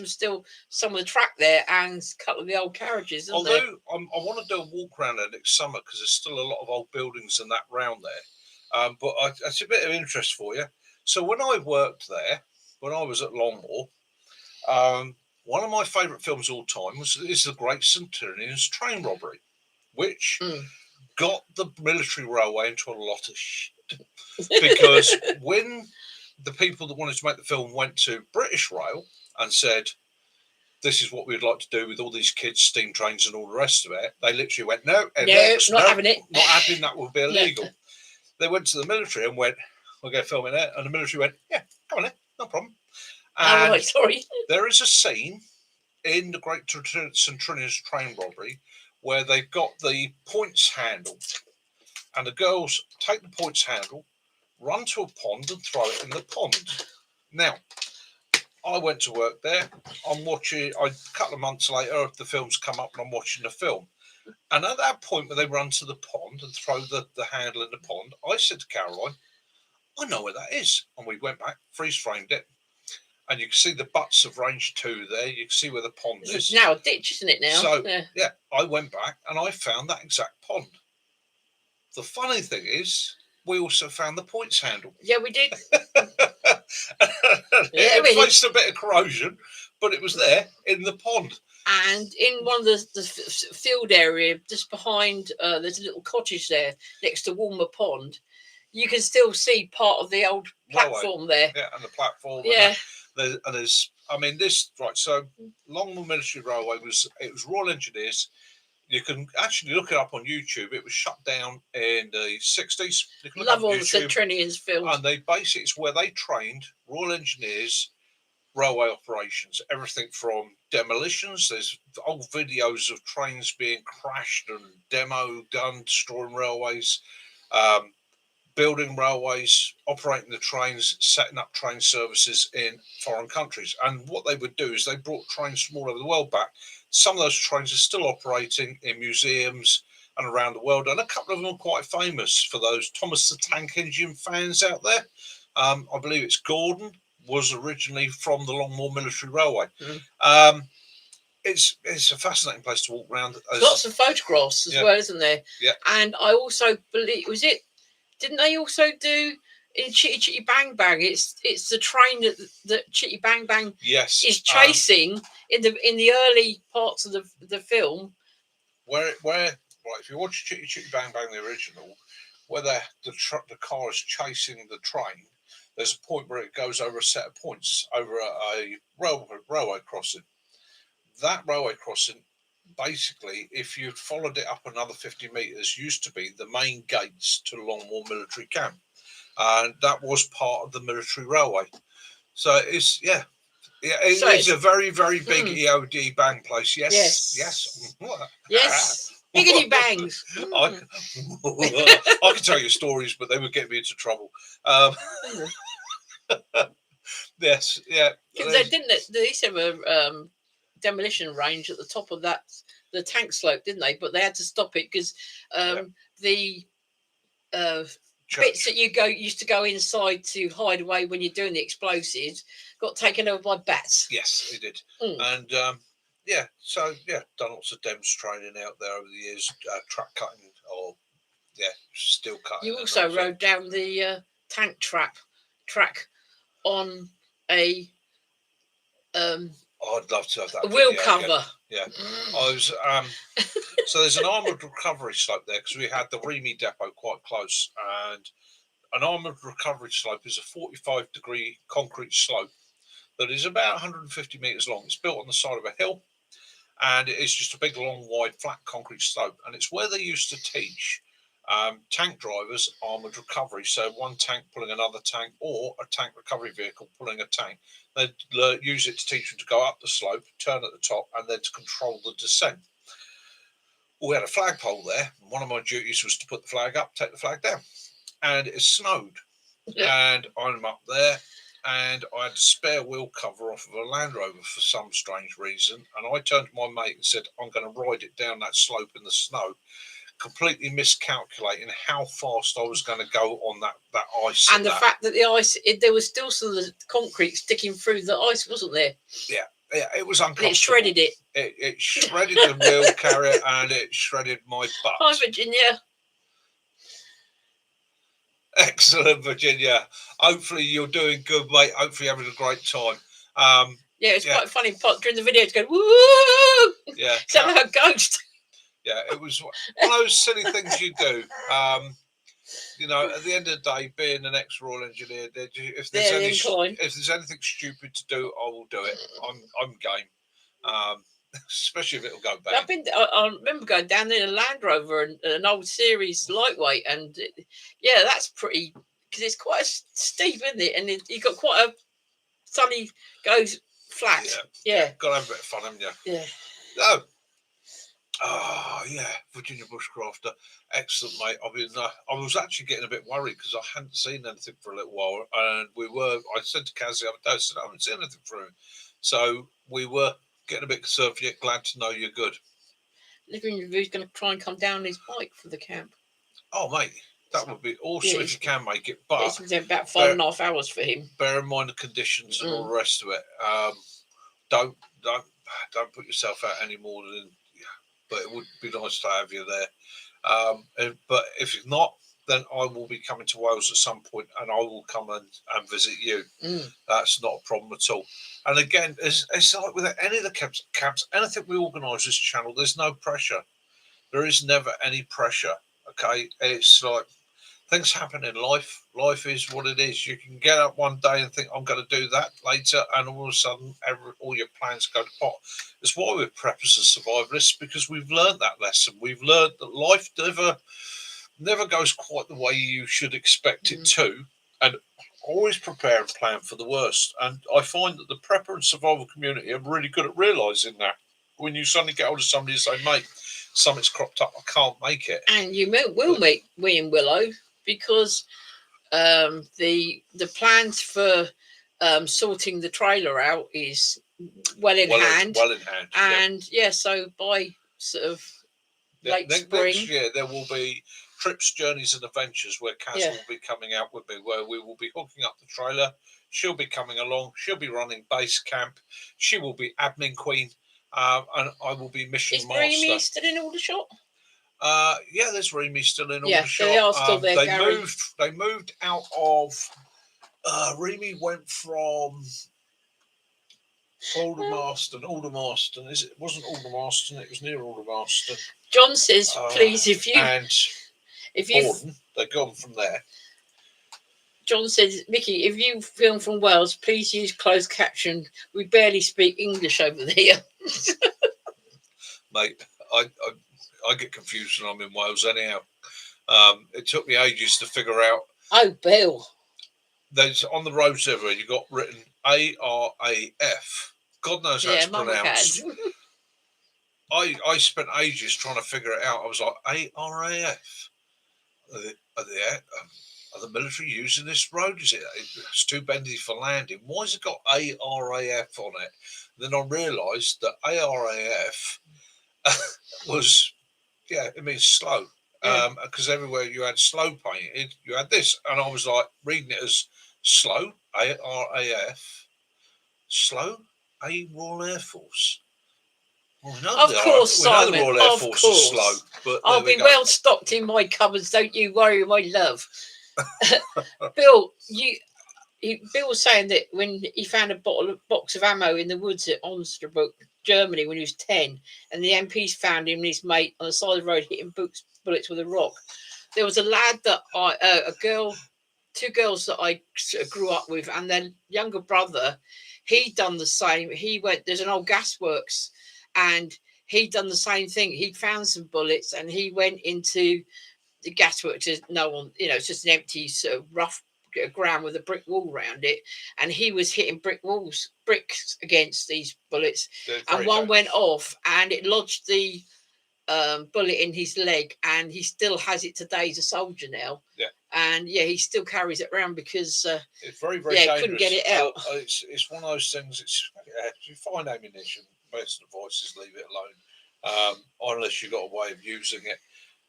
Speaker 1: some of the track there and a couple of the old carriages.
Speaker 2: Although I want to do a walk around there next summer because there's still a lot of old buildings and that round there. But it's a bit of interest for you. So when I worked there, when I was at Longmoor, one of my favourite films of all time is The Great St Trinian's Train Robbery, which got the military railway into a lot of shit. Because when the people that wanted to make the film went to British Rail and said, this is what we'd like to do with all these kids, steam trains and all the rest of it, they literally went, no,
Speaker 1: not having it.
Speaker 2: Not having that would be illegal. No. They went to the military and went, we're going to film it there. And the military went, yeah, come on in, no problem. And
Speaker 1: right, sorry.
Speaker 2: There is a scene in The Great St Trinian's Train Robbery where they've got the points handle, and the girls take the points handle, run to a pond and throw it in the pond. Now, I went to work there. I'm watching, a couple of months later, the film's come up and I'm watching the film. And at that point where they run to the pond and throw the handle in the pond, I said to Caroline, I know where that is. And we went back, freeze framed it. And you can see the butts of range 2 there. You can see where the pond is.
Speaker 1: It's now a ditch, isn't it now?
Speaker 2: So, yeah, I went back and I found that exact pond. The funny thing is, we also found the points handle.
Speaker 1: Yeah, we did.
Speaker 2: It faced a bit of corrosion, but it was there in the pond.
Speaker 1: And in one of the field area, just behind, there's a little cottage there next to Walmer Pond. You can still see part of the old platform there.
Speaker 2: Yeah, and the platform.
Speaker 1: Yeah.
Speaker 2: There's, I mean, this, right, so Longmoor Military Railway was Royal Engineers. You can actually look it up on YouTube. It was shut down in the 60s.
Speaker 1: Love all the St Trinian's films.
Speaker 2: And it's where they trained Royal Engineers railway operations, everything from demolitions. There's old videos of trains being crashed and demo done, destroying railways, building railways, operating the trains, setting up train services in foreign countries. And what they would do is they brought trains from all over the world back. Some of those trains are still operating in museums and around the world, and a couple of them are quite famous for those Thomas the Tank Engine fans out there. I believe it's Gordon, was originally from the Longmoor Military Railway. It's a fascinating place to walk around.
Speaker 1: Lots of photographs as well, isn't there?
Speaker 2: Yeah.
Speaker 1: And I also believe, didn't they also do in Chitty Chitty Bang Bang? It's the train that Chitty Bang Bang is chasing in the early parts of the film.
Speaker 2: Where right, if you watch Chitty Chitty Bang Bang the original, where the car is chasing the train, there's a point where it goes over a set of points over a railway crossing. That railway crossing, basically, if you followed it up another 50 metres, used to be the main gates to Longmoor Military Camp, and that was part of the military railway. So it's it's a very, very big EOD bang place. Yes.
Speaker 1: Biggity bangs.
Speaker 2: I can tell you stories, but they would get me into trouble. Yes, yeah.
Speaker 1: Because they used to have a demolition range at the top of the tank slope, didn't they? But they had to stop it because the bits that used to go inside to hide away when you're doing the explosives got taken over by bats.
Speaker 2: Yes, they did. And done lots of DEMS training out there over the years, track cutting or steel cutting.
Speaker 1: You also rode down the tank track on a
Speaker 2: I'd love to have that
Speaker 1: wheel cover.
Speaker 2: Again. Yeah, I was. So there's an armoured recovery slope there because we had the Remy depot quite close, and an armoured recovery slope is a 45-degree concrete slope that is about 150 metres long. It's built on the side of a hill, and it is just a big, long, wide, flat concrete slope. And it's where they used to teach tank drivers armoured recovery. So one tank pulling another tank, or a tank recovery vehicle pulling a tank. They'd use it to teach them to go up the slope, turn at the top, and then to control the descent. We had a flagpole there. And one of my duties was to put the flag up, take the flag down. And it snowed. Yeah. And I'm up there, and I had a spare wheel cover off of a Land Rover for some strange reason. And I turned to my mate and said, I'm going to ride it down that slope in the snow, completely miscalculating how fast I was going to go on that ice.
Speaker 1: And the fact that the ice, there was still some of the concrete sticking through the ice, wasn't there?
Speaker 2: Yeah, it was uncomfortable.
Speaker 1: And it shredded it.
Speaker 2: It shredded the wheel carrier, and it shredded my butt.
Speaker 1: Hi, Virginia.
Speaker 2: Excellent, Virginia. Hopefully you're doing good, mate. Hopefully you're having a great time.
Speaker 1: It's quite funny during the video to go, woo!
Speaker 2: Yeah.
Speaker 1: Sound like a ghost.
Speaker 2: Yeah, it was one of those silly things you do. At the end of the day, being an ex-Royal Engineer, if there's anything stupid to do, I will do it. I'm game. Especially if it'll go bad.
Speaker 1: I remember going down there in a Land Rover and an old series lightweight, and that's pretty, because it's quite steep, isn't it? And you got quite a sunny goes flat. Yeah.
Speaker 2: Got to have a bit of fun, haven't you?
Speaker 1: Yeah.
Speaker 2: No. Oh yeah, Virginia Bushcrafter, excellent, mate. I was actually getting a bit worried because I hadn't seen anything for a little while, and I said to Kaz the other day, I said I haven't seen anything from him, so we were getting a bit concerned for you. Glad to know you're good.
Speaker 1: Living Review's going to try and come down on his bike for the camp.
Speaker 2: Oh mate, that would be awesome if you can make it. But
Speaker 1: it's about 5.5 hours for him.
Speaker 2: Bear in mind the conditions and all the rest of it. Don't put yourself out any more than. But it would be nice to have you there. But if you're not, then I will be coming to Wales at some point, and I will come and visit you. That's not a problem at all. And again, it's like with any of the camps, anything we organise this channel, there's no pressure. There is never any pressure. Okay, it's like things happen in life. Life is what it is. You can get up one day and think, I'm going to do that later, and all of a sudden, all your plans go to pot. It's why we're preppers and survivalists, because we've learned that lesson. We've learned that life never goes quite the way you should expect it to. And always prepare and plan for the worst. And I find that the prepper and survival community are really good at realising that. When you suddenly get hold of somebody and say, mate, something's cropped up, I can't make it.
Speaker 1: And you will meet William Willow, because the plans for sorting the trailer out is well in hand.
Speaker 2: Well in hand.
Speaker 1: And so by sort of late spring.
Speaker 2: Next year there will be trips, journeys and adventures where Kaz will be coming out with me, where we will be hooking up the trailer. She'll be coming along. She'll be running base camp. She will be admin queen, and I will be mission master.
Speaker 1: Is Remy still in Aldershot?
Speaker 2: Yeah, there's Remy still in Aldershot.
Speaker 1: They are still there.
Speaker 2: They moved out of. Remy went from Aldermaston. It wasn't Aldermaston. It was near Aldermaston.
Speaker 1: John says, please, if you
Speaker 2: Borden, they've gone from there.
Speaker 1: John says, Mickey, if you film from Wales, please use closed caption. We barely speak English over there.
Speaker 2: Mate, I get confused when I'm in Wales anyhow. It took me ages to figure out.
Speaker 1: Oh, Bill.
Speaker 2: There's on the roads everywhere, you got written ARAF. God knows how it's pronounced. I spent ages trying to figure it out. I was like, ARAF? Are the military using this road? It's too bendy for landing. Why has it got ARAF on it? Then I realised that ARAF was, it means slow. Because everywhere you had slow painted, you had this. And I was like reading it as slow, ARAF, slow, Royal Air Force. Well, we know the Royal Air Force is slow. But
Speaker 1: I'll be well stocked in my cupboards, don't you worry, my love. Bill, Bill was saying that when he found a box of ammo in the woods at Onsterbrook, Germany, when he was 10, and the MPs found him and his mate on the side of the road hitting bullets with a rock. There was a lad that two girls that I grew up with, and their younger brother, he'd done the same. There's an old gasworks, and he'd done the same thing. He'd found some bullets, and he went into the gasworks. It's just an empty sort of rough ground with a brick wall around it, and he was hitting bricks against these bullets, and one went off and it lodged the bullet in his leg, and he still has it today. He's a soldier now, and he still carries it around because
Speaker 2: it's very, very dangerous.
Speaker 1: Couldn't get it out.
Speaker 2: It's one of those things. If you find ammunition, best advice is leave it alone, unless you've got a way of using it.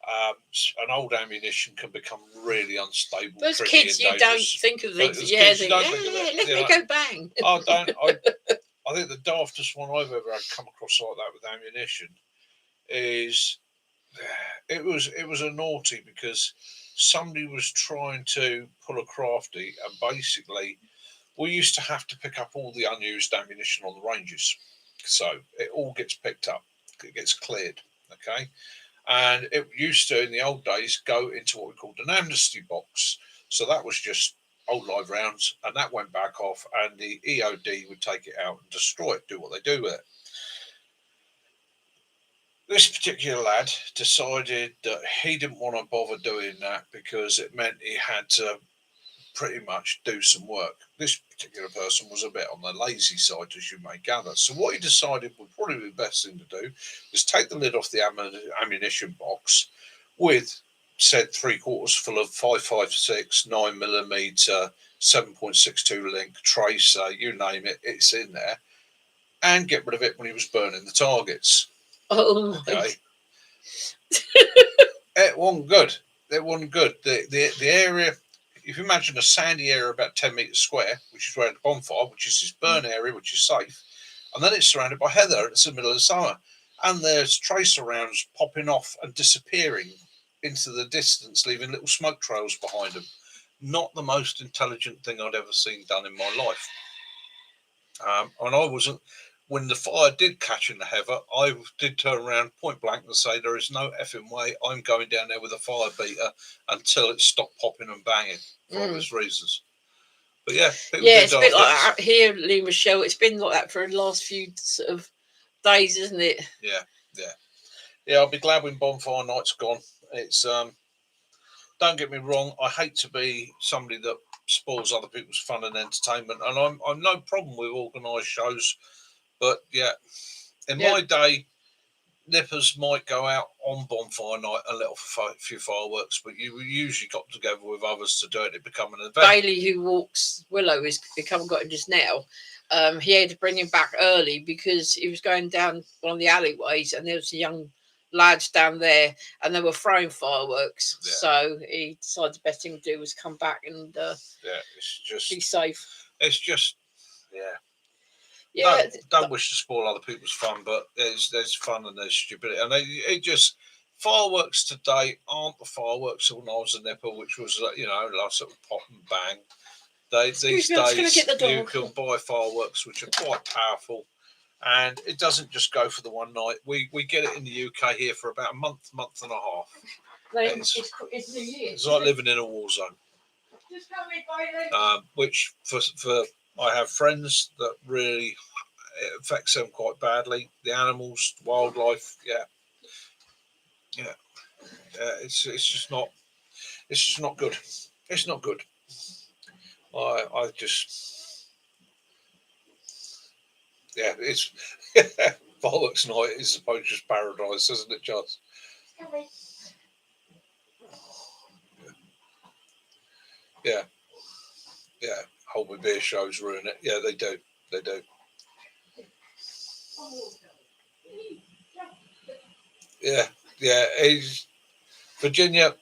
Speaker 2: An old ammunition can become really unstable.
Speaker 1: Those kids, you don't think of these. Let me go bang.
Speaker 2: I think the daftest one I've ever come across like that with ammunition is it was a naughty, because somebody was trying to pull a crafty, and basically we used to have to pick up all the unused ammunition on the ranges, so it all gets picked up, it gets cleared, okay. And it used to, in the old days, go into what we called an amnesty box. So that was just old live rounds, and that went back off, and the EOD would take it out and destroy it, do what they do with it. This particular lad decided that he didn't want to bother doing that because it meant he had to pretty much do some work. This particular person was a bit on the lazy side, as you may gather. So what he decided would probably be the best thing to do is take the lid off the ammunition box with said 3/4 full of 5.56, 9mm, 7.62 link, tracer, you name it, it's in there, and get rid of it when he was burning the targets.
Speaker 1: Oh,
Speaker 2: okay. It wasn't good. The area, if you imagine a sandy area about 10 metres square, which is where the bonfire, which is his burn area, which is safe, and then it's surrounded by heather. It's the middle of the summer, and there's tracer rounds popping off and disappearing into the distance, leaving little smoke trails behind them. Not the most intelligent thing I'd ever seen done in my life. And I wasn't. When the fire did catch in the heather, I did turn around point blank and say, there is no effing way I'm going down there with a fire beater until it stopped popping and banging for obvious reasons. But it's a bit like that
Speaker 1: here, Lee Michelle. It's been like that for the last few sort of days, isn't it?
Speaker 2: Yeah, I'll be glad when bonfire night's gone. It's don't get me wrong, I hate to be somebody that spoils other people's fun and entertainment. And I'm no problem with organised shows, but yeah, in my day, nippers might go out on bonfire night a few fireworks, but you usually got together with others to do it. It become an event.
Speaker 1: Bailey, who walks Willow, is become got just now. He had to bring him back early because he was going down one of the alleyways, and there was a young lads down there, and they were throwing fireworks.
Speaker 2: Yeah.
Speaker 1: So he decided the best thing to do was come back and
Speaker 2: it's just
Speaker 1: be safe.
Speaker 2: It's just
Speaker 1: Yeah,
Speaker 2: don't wish to spoil other people's fun, but there's fun and there's stupidity, and it just fireworks today aren't the fireworks of when I was a nipper, which was like sort of pop and bang. These days you can buy fireworks which are quite powerful, and it doesn't just go for the one night. We get it in the UK here for about a month and a half.
Speaker 1: It's New Year.
Speaker 2: It's like living in a war zone.
Speaker 1: Just come in, Bailey.
Speaker 2: Which for I have friends that really it affects them quite badly. The animals, wildlife, it's just not good. It's not good. I just it's fireworks night is the poacher's paradise, isn't it, Charles? Yeah. Holby beer shows ruin it. Yeah, they do. Yeah. Virginia.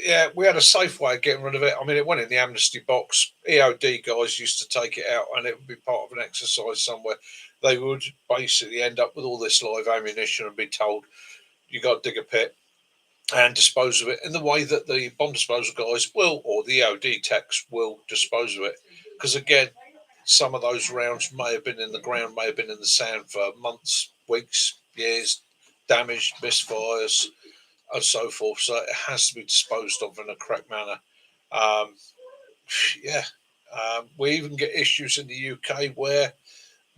Speaker 2: Yeah, we had a safe way of getting rid of it. I mean, it went in the amnesty box. EOD guys used to take it out, and it would be part of an exercise somewhere. They would basically end up with all this live ammunition and be told, you got to dig a pit and dispose of it in the way that the bomb disposal guys will, or the EOD techs will dispose of it. Because again, some of those rounds may have been in the ground, may have been in the sand for months, weeks, years, damaged, misfires, and so forth. So it has to be disposed of in a correct manner. We even get issues in the UK where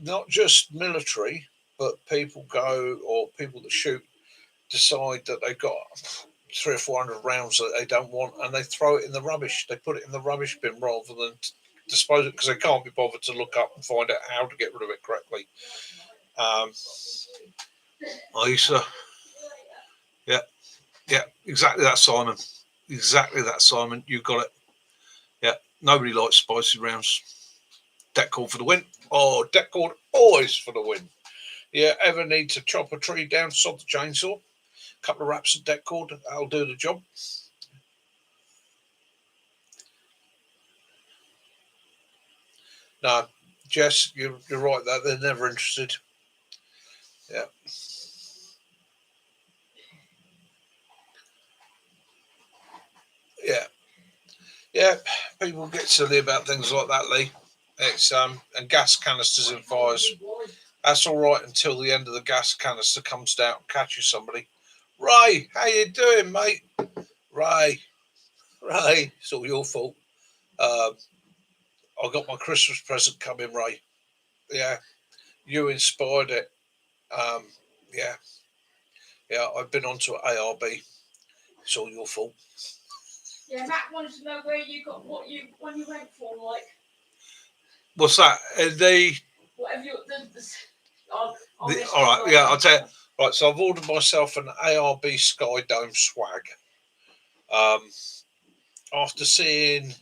Speaker 2: not just military, but people that shoot decide that they've got 300 or 400 rounds that they don't want, and they throw it in the rubbish. They put it in the rubbish bin rather than dispose it, because they can't be bothered to look up and find out how to get rid of it correctly. Isa, yeah, exactly that, Simon. Exactly that, Simon. You got it. Yeah, nobody likes spicy rounds. Deck cord for the win. Oh, deck cord always for the win. Yeah, ever need to chop a tree down, sod the chainsaw, couple of wraps of deck cord, that'll do the job. No, Jess, you're right that they're never interested. Yeah, people get silly about things like that, Lee. It's and gas canisters in fires. That's all right until the end of the gas canister comes down and catches somebody. Ray, how you doing, mate? Ray, it's all your fault. I got my Christmas present coming, Ray. Yeah, you inspired it. I've been onto ARB. It's all your fault.
Speaker 1: Yeah, Matt wanted to know where you got when you went for, like.
Speaker 2: What's that?
Speaker 1: Whatever you.
Speaker 2: All right, yeah, I'll tell you. Right, so I've ordered myself an ARB Sky Dome swag. After seeing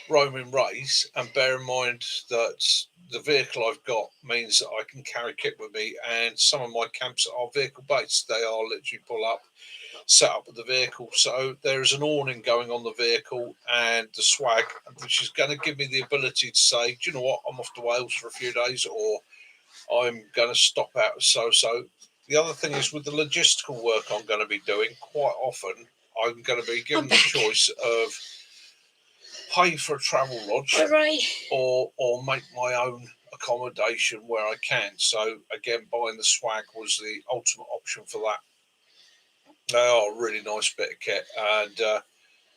Speaker 2: Roman Reigns, and bear in mind that the vehicle I've got means that I can carry kit with me, and some of my camps are vehicle based. They are literally pull up, set up with the vehicle. So there is an awning going on the vehicle and the swag, which is going to give me the ability to say, do you know what, I'm off to Wales for a few days, or I'm going to stop out. So the other thing is, with the logistical work I'm going to be doing, quite often I'm going to be given the choice of pay for a travel lodge or make my own accommodation where I can. So again, buying the swag was the ultimate option for that. They are a really nice bit of kit, and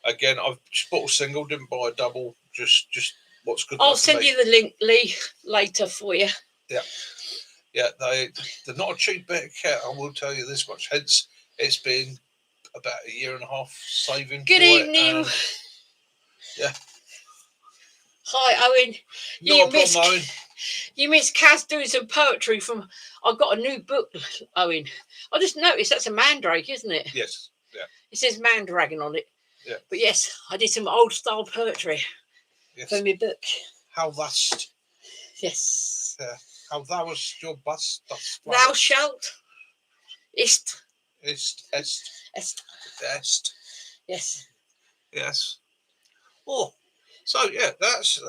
Speaker 2: again, I've just bought a single, didn't buy a double. Just what's good.
Speaker 1: I'll send you the link, Lee, later for you.
Speaker 2: Yeah, they're not a cheap bit of kit. I will tell you this much. Hence, it's been about a year and a half saving.
Speaker 1: Good evening. Hi, Owen.
Speaker 2: Not a problem, Owen.
Speaker 1: You miss Kaz doing some poetry from. I've got a new book, Owen. I just noticed that's a mandrake, isn't it?
Speaker 2: Yes. Yeah.
Speaker 1: It says Mandragon on it.
Speaker 2: Yeah.
Speaker 1: But yes, I did some old style poetry for my book.
Speaker 2: How vast.
Speaker 1: Yes.
Speaker 2: Yeah. How thou was your bust.
Speaker 1: Thou shalt. Ist.
Speaker 2: Est.
Speaker 1: Yes.
Speaker 2: Yes. Oh. So yeah, that's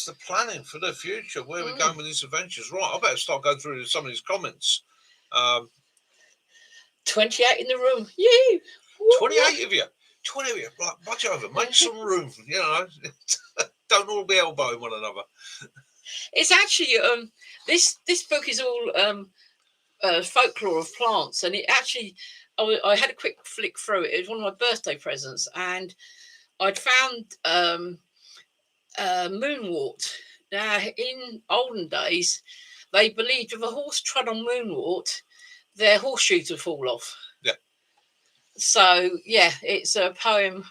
Speaker 2: the planning for the future. Where we're going with these adventures, right? I better start going through some of these comments.
Speaker 1: 28 in the room. You.
Speaker 2: 28 of you. 20 of you. Right, budge over. Make some room. You know, don't all be elbowing one another.
Speaker 1: It's actually this book is all folklore of plants, and it actually I had a quick flick through it. It was one of my birthday presents, and I'd found moonwort. Now, in olden days, they believed if a horse trod on moonwort, their horseshoes would fall off.
Speaker 2: Yeah.
Speaker 1: So yeah, it's a poem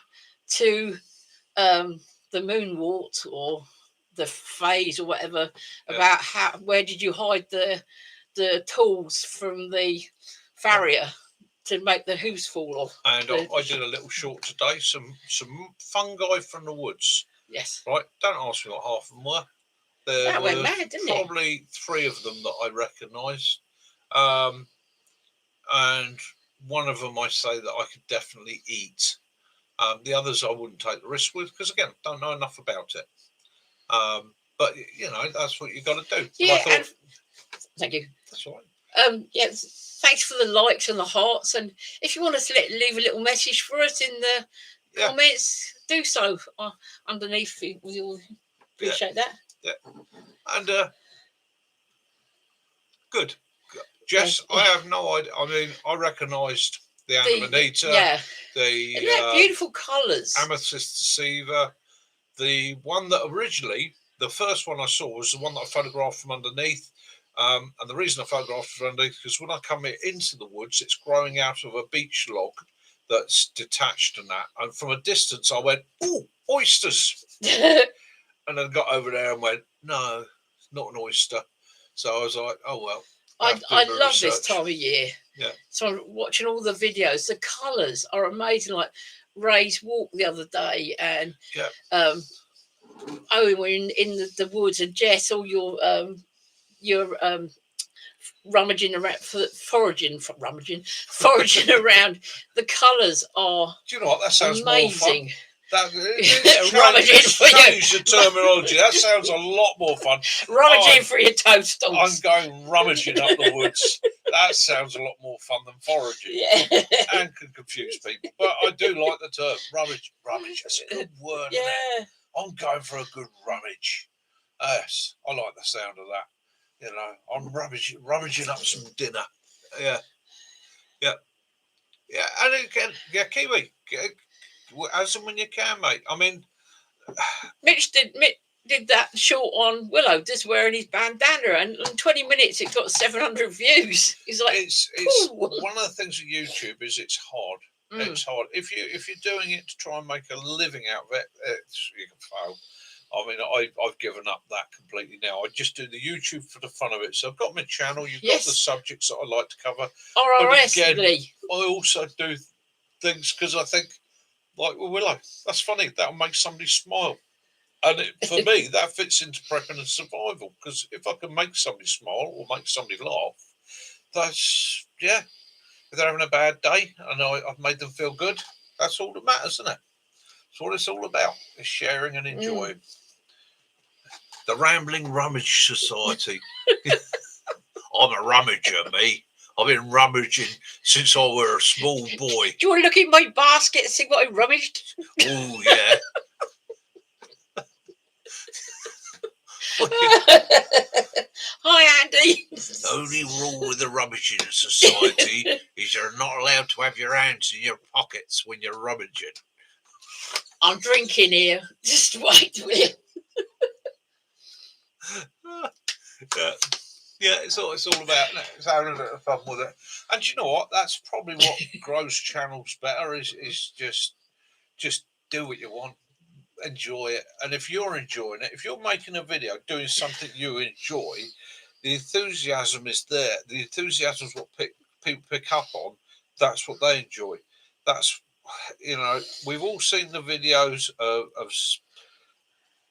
Speaker 1: to the moonwort or the phase or whatever, about where did you hide the tools from the farrier to make the hooves fall off.
Speaker 2: And I did a little short today, some fungi from the woods.
Speaker 1: Yes.
Speaker 2: Right. Don't ask me what half of them were.
Speaker 1: That went mad, didn't it?
Speaker 2: Probably 3 of them that I recognised. And one of them I say that I could definitely eat. The others I wouldn't take the risk with because, again, don't know enough about it. But, you know, that's what you got to do.
Speaker 1: Yeah, thank you.
Speaker 2: That's all right.
Speaker 1: Yes, thanks for the likes and the hearts. And if you want us to leave a little message for us in the comments, do so underneath. We all appreciate that.
Speaker 2: Yeah. And good. Jess, I have no idea. I mean, I recognised the Amanita, the
Speaker 1: beautiful colours,
Speaker 2: Amethyst deceiver. The one that originally, the first one I saw was the one that I photographed from underneath. And the reason I photographed from underneath because when I come into the woods, it's growing out of a beech log that's detached and that. And from a distance, I went, "Oh, oysters!" And then got over there and went, "No, it's not an oyster." So I was like, "Oh well."
Speaker 1: I love this time of year.
Speaker 2: Yeah.
Speaker 1: So I'm watching all the videos. The colours are amazing. Like Ray's walk the other day, and Owen were in the woods, and Jess, all your rummaging around, foraging around. The colours are.
Speaker 2: Do you know what? That sounds
Speaker 1: amazing.
Speaker 2: More fun. Change the terminology. That sounds a lot more fun.
Speaker 1: Rummaging for your toadstools.
Speaker 2: I'm going rummaging up the woods. That sounds a lot more fun than foraging.
Speaker 1: Yeah.
Speaker 2: And can confuse people. But I do like the term rummage. Rummage. That's a good word.
Speaker 1: Yeah.
Speaker 2: Isn't it? I'm going for a good rummage. Yes, I like the sound of that. You know, I'm rummaging up some dinner. Yeah. And again, Kiwi. As and when you can, mate. I mean,
Speaker 1: Mitch did that short on Willow, just wearing his bandana, and in 20 minutes it got 700 views. He's like,
Speaker 2: it's one of the things with YouTube is it's hard. It's hard if you're doing it to try and make a living out of it. You can fail. I mean, I've given up that completely now. I just do the YouTube for the fun of it. So I've got my channel. You've got the subjects that I like to cover.
Speaker 1: RRS.
Speaker 2: But again, I also do things because I think. Like Willow, that's funny. That'll make somebody smile, and for me, that fits into prepping and survival. Because if I can make somebody smile or make somebody laugh, that's If they're having a bad day and I've made them feel good, that's all that matters, isn't it? That's what it's all about: is sharing and enjoying. The Rambling Rummage Society. I'm a rummager, me. I've been rummaging since I was a small boy.
Speaker 1: Do you want to look in my basket and see what I rummaged?
Speaker 2: Oh, yeah.
Speaker 1: Hi, Andy.
Speaker 2: The only rule with the Rummaging Society is you're not allowed to have your hands in your pockets when you're rummaging.
Speaker 1: I'm drinking here. Just wait, will you?
Speaker 2: Yeah, it's all about it's having a bit of fun with it. And you know what? That's probably what grows channels better is just do what you want. enjoy it. And if you're enjoying it, if you're making a video doing something you enjoy, the enthusiasm is there. The enthusiasm is what people pick up on. That's what they enjoy. That's, we've all seen the videos of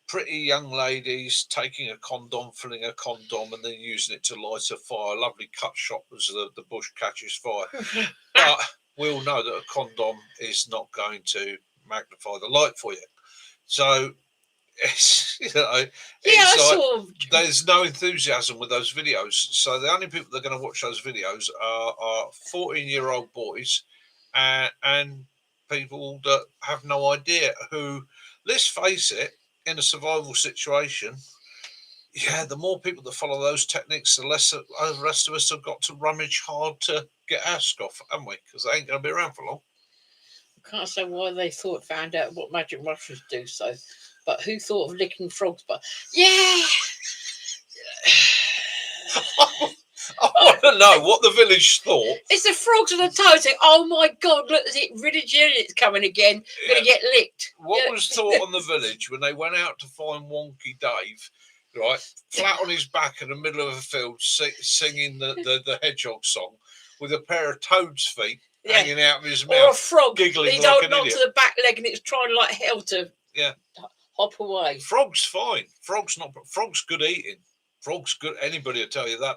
Speaker 2: pretty young ladies taking a condom, filling a condom, and then using it to light a fire. Lovely cut shot as the bush catches fire. But we all know that a condom is not going to magnify the light for you. So it's, there's no enthusiasm with those videos. So the only people that are going to watch those videos are 14-year-old boys and people that have no idea who, let's face it, in a survival situation, the more people that follow those techniques, the less the rest of us have got to rummage hard to get our stuff, haven't we? Because they ain't going to be around for long.
Speaker 1: I can't say why they found out what magic mushrooms do so, but who thought of licking frogs? But yeah.
Speaker 2: I want to know what the village thought.
Speaker 1: It's the frogs on the toes saying, "Oh my God, look, is it Riddick coming again? Going to get licked."
Speaker 2: What was thought on the village when they went out to find Wonky Dave, right, flat on his back in the middle of a field, singing the hedgehog song with a pair of toad's feet hanging out of his mouth,
Speaker 1: or a frog
Speaker 2: giggling
Speaker 1: he's
Speaker 2: like
Speaker 1: holding
Speaker 2: an
Speaker 1: on
Speaker 2: idiot.
Speaker 1: to the back leg and it's trying like hell to hop away.
Speaker 2: Frog's fine. Frog's good eating. Frog's good. Anybody will tell you that.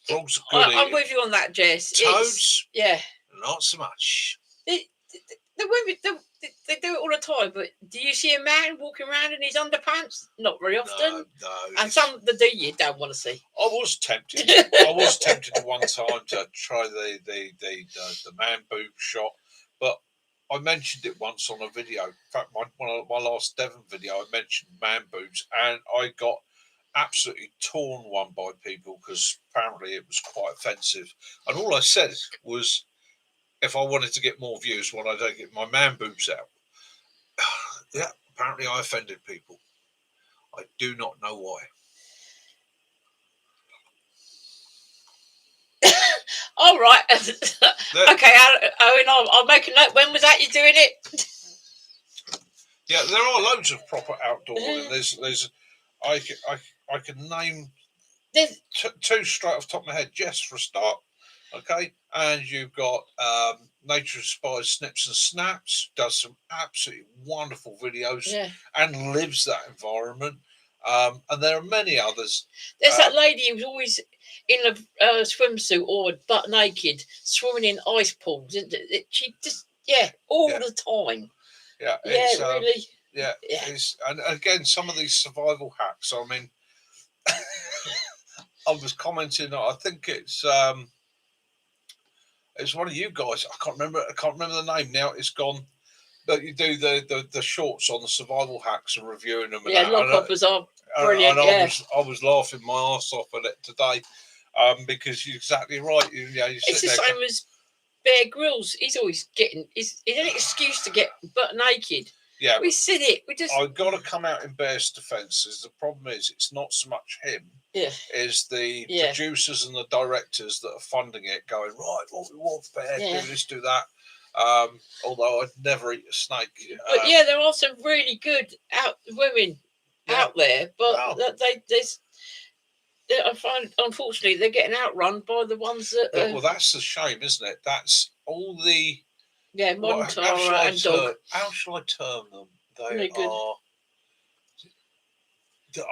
Speaker 2: Frog's good eating.
Speaker 1: I'm with you on that, Jess.
Speaker 2: Toads,
Speaker 1: yeah,
Speaker 2: not so much.
Speaker 1: The women, they do it all the time. But do you see a man walking around in his underpants? Not very often.
Speaker 2: No.
Speaker 1: And some that do you don't want to see.
Speaker 2: I was tempted. I was tempted at one time to try the man boob shot, but I mentioned it once on a video. In fact, my last Devon video, I mentioned man boobs, and I got absolutely torn one by people because apparently it was quite offensive. And all I said was, if I wanted to get more views, why don't I get my man boobs out? Apparently I offended people. I do not know why.
Speaker 1: All right. Okay, Owen, I'll make a note. When was that you doing it?
Speaker 2: Yeah, there are loads of proper outdoor living. There's I can name two straight off the top of my head. Jess for a start, okay, and you've got Nature Inspired Snips and Snaps, does some absolutely wonderful videos and lives that environment. And there are many others.
Speaker 1: There's that lady who's always in a swimsuit or butt naked, swimming in ice pools. She just all the time.
Speaker 2: Yeah,
Speaker 1: really.
Speaker 2: Yeah, and again, some of these survival hacks. I mean, I was commenting. I think it's one of you guys. I can't remember the name now. It's gone. But you do the shorts on the survival hacks and reviewing them. And
Speaker 1: log hoppers are brilliant.
Speaker 2: I was laughing my arse off at it today, because you're exactly right.
Speaker 1: It's the same as Bear Grylls. He's always getting. He's an excuse to get butt naked.
Speaker 2: Yeah,
Speaker 1: we said it. We just.
Speaker 2: I've got to come out in Bear's defence. The problem is, it's not so much him.
Speaker 1: Yeah.
Speaker 2: Is the producers and the directors that are funding it going, right? What we want, Bear, do this, do that. Although I'd never eat a snake.
Speaker 1: But there are some really good women out there, but I find, unfortunately, they're getting outrun by the ones that.
Speaker 2: Well, that's the shame, isn't it? That's all the.
Speaker 1: Yeah, Montara and Dog.
Speaker 2: How shall I term them? They are.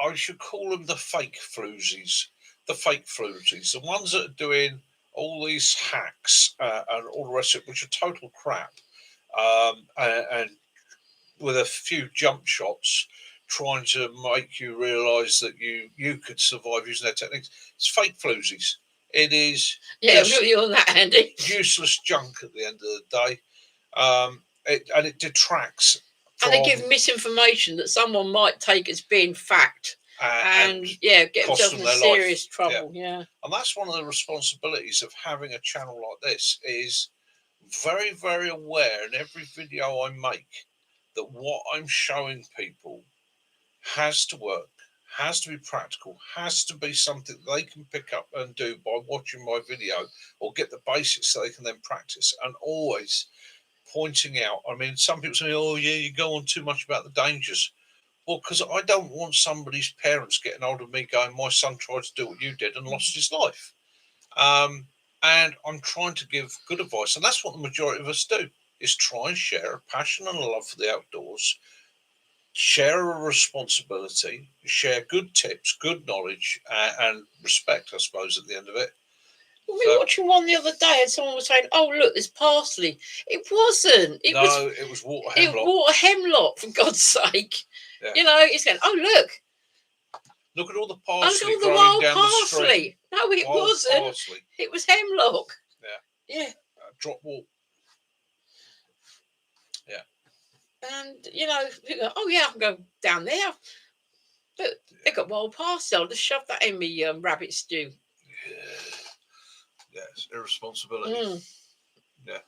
Speaker 2: I should call them the fake floozies. The fake floozies. The ones that are doing all these hacks and all the rest of it, which are total crap. And with a few jump shots, trying to make you realise that you could survive using their techniques. It's fake floozies. It is.
Speaker 1: Yeah, I'm really on that, Andy.
Speaker 2: Useless junk at the end of the day. It detracts.
Speaker 1: And they give misinformation that someone might take as being fact. And get themselves in serious trouble. Yeah.
Speaker 2: And that's one of the responsibilities of having a channel like this, is very, very aware in every video I make that what I'm showing people has to work, has to be practical, has to be something they can pick up and do by watching my video, or get the basics so they can then practice. And always pointing out. I mean, some people say, "Oh, yeah, you go on too much about the dangers." Well, because I don't want somebody's parents getting hold of me going, "My son tried to do what you did and lost his life." And I'm trying to give good advice, and that's what the majority of us do: is try and share a passion and a love for the outdoors, share a responsibility, share good tips, good knowledge, and respect, I suppose, at the end of it.
Speaker 1: We were watching one the other day, and someone was saying, "Oh, look, there's parsley." It wasn't. It
Speaker 2: was water hemlock.
Speaker 1: It was water hemlock, for God's sake.
Speaker 2: Yeah.
Speaker 1: You know, it's going, "Oh, look.
Speaker 2: Look at all the parsley
Speaker 1: Look at all the
Speaker 2: growing
Speaker 1: wild
Speaker 2: down
Speaker 1: parsley."
Speaker 2: the street.
Speaker 1: No, it
Speaker 2: Wild
Speaker 1: wasn't.
Speaker 2: Parsley.
Speaker 1: It was hemlock.
Speaker 2: Yeah.
Speaker 1: Yeah.
Speaker 2: Drop water. Yeah.
Speaker 1: And, you know, oh, yeah, I can go down there. But they got wild parsley. I'll just shove that in me rabbit stew.
Speaker 2: Yeah. Yes, irresponsibility. Yeah.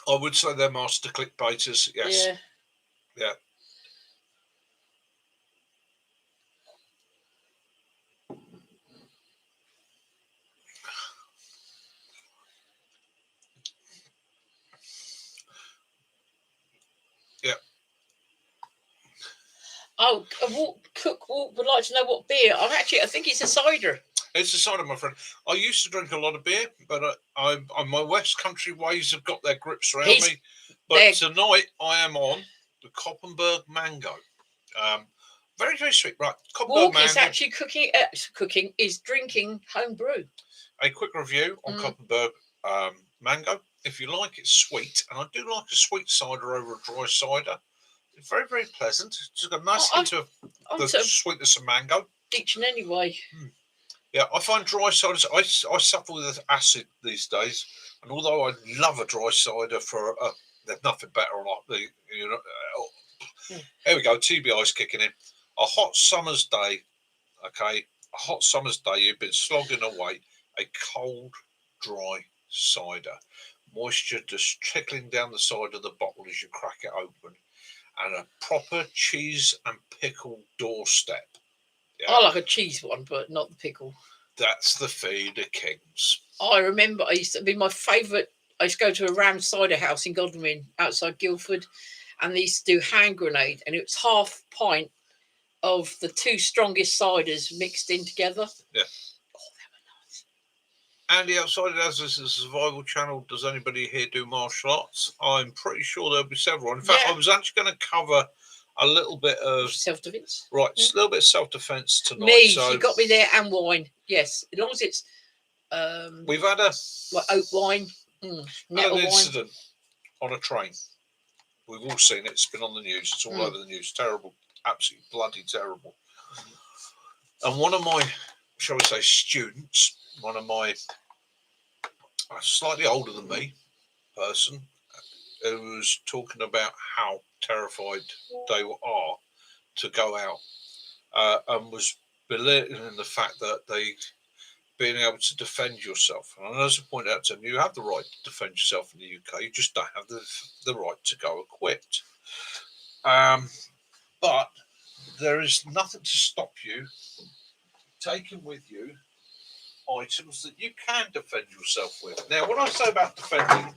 Speaker 2: I would say they're master clickbaiters. Yes.
Speaker 1: Yeah.
Speaker 2: Yeah. Yeah.
Speaker 1: Oh, Cook would like to know what beer. I think it's a cider.
Speaker 2: It's a cider, my friend. I used to drink a lot of beer, but my West Country ways have got their grips around me. But tonight I am on the Koppenberg Mango. Very, very sweet. Right,
Speaker 1: Koppenberg Mango. Is actually cooking is drinking home brew.
Speaker 2: A quick review on Koppenberg Mango. If you like it sweet, and I do like a sweet cider over a dry cider. It's very, very pleasant. It's got a nice hint of the sweetness of mango.
Speaker 1: Ditching anyway.
Speaker 2: Yeah, I find dry ciders. I suffer with acid these days, and although I love a dry cider there's nothing better like Here we go. TBI's kicking in. A hot summer's day. Okay, a hot summer's day. You've been slogging away. A cold, dry cider, moisture just trickling down the side of the bottle as you crack it open, and a proper cheese and pickle doorstep.
Speaker 1: Yeah. I like a cheese one, but not the pickle.
Speaker 2: That's the feed of kings.
Speaker 1: I remember I used to be my favourite. I used to go to a Ram cider house in Godalming outside Guildford, and they used to do hand grenade, and it was half pint of the two strongest ciders mixed in together.
Speaker 2: Yeah.
Speaker 1: Oh, they were nice.
Speaker 2: Andy, outside of as a survival channel, does anybody here do martial arts? I'm pretty sure there'll be several. In fact, I was actually going to cover a little bit of
Speaker 1: self-defense.
Speaker 2: Right, a little bit of self-defense tonight.
Speaker 1: You got me there, and wine. Yes, as long as it's.
Speaker 2: We've had a
Speaker 1: oat wine.
Speaker 2: Had an incident on a train. We've all seen it. It's been on the news. It's all over the news. Terrible, absolutely bloody terrible. And one of my, shall we say, students, one of my slightly older than me person, who was talking about how terrified they are to go out, and was belittling the fact that they being able to defend yourself. And as I pointed out to them, you have the right to defend yourself in the UK. You just don't have the right to go equipped. But there is nothing to stop you taking with you items that you can defend yourself with. Now, when I say about defending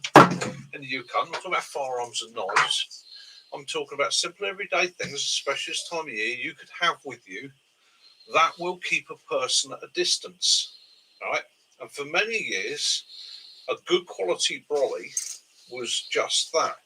Speaker 2: in the UK, I'm not talking about firearms and knives. I'm talking about simple everyday things, especially this time of year, you could have with you that will keep a person at a distance, right? And for many years, a good quality brolly was just that.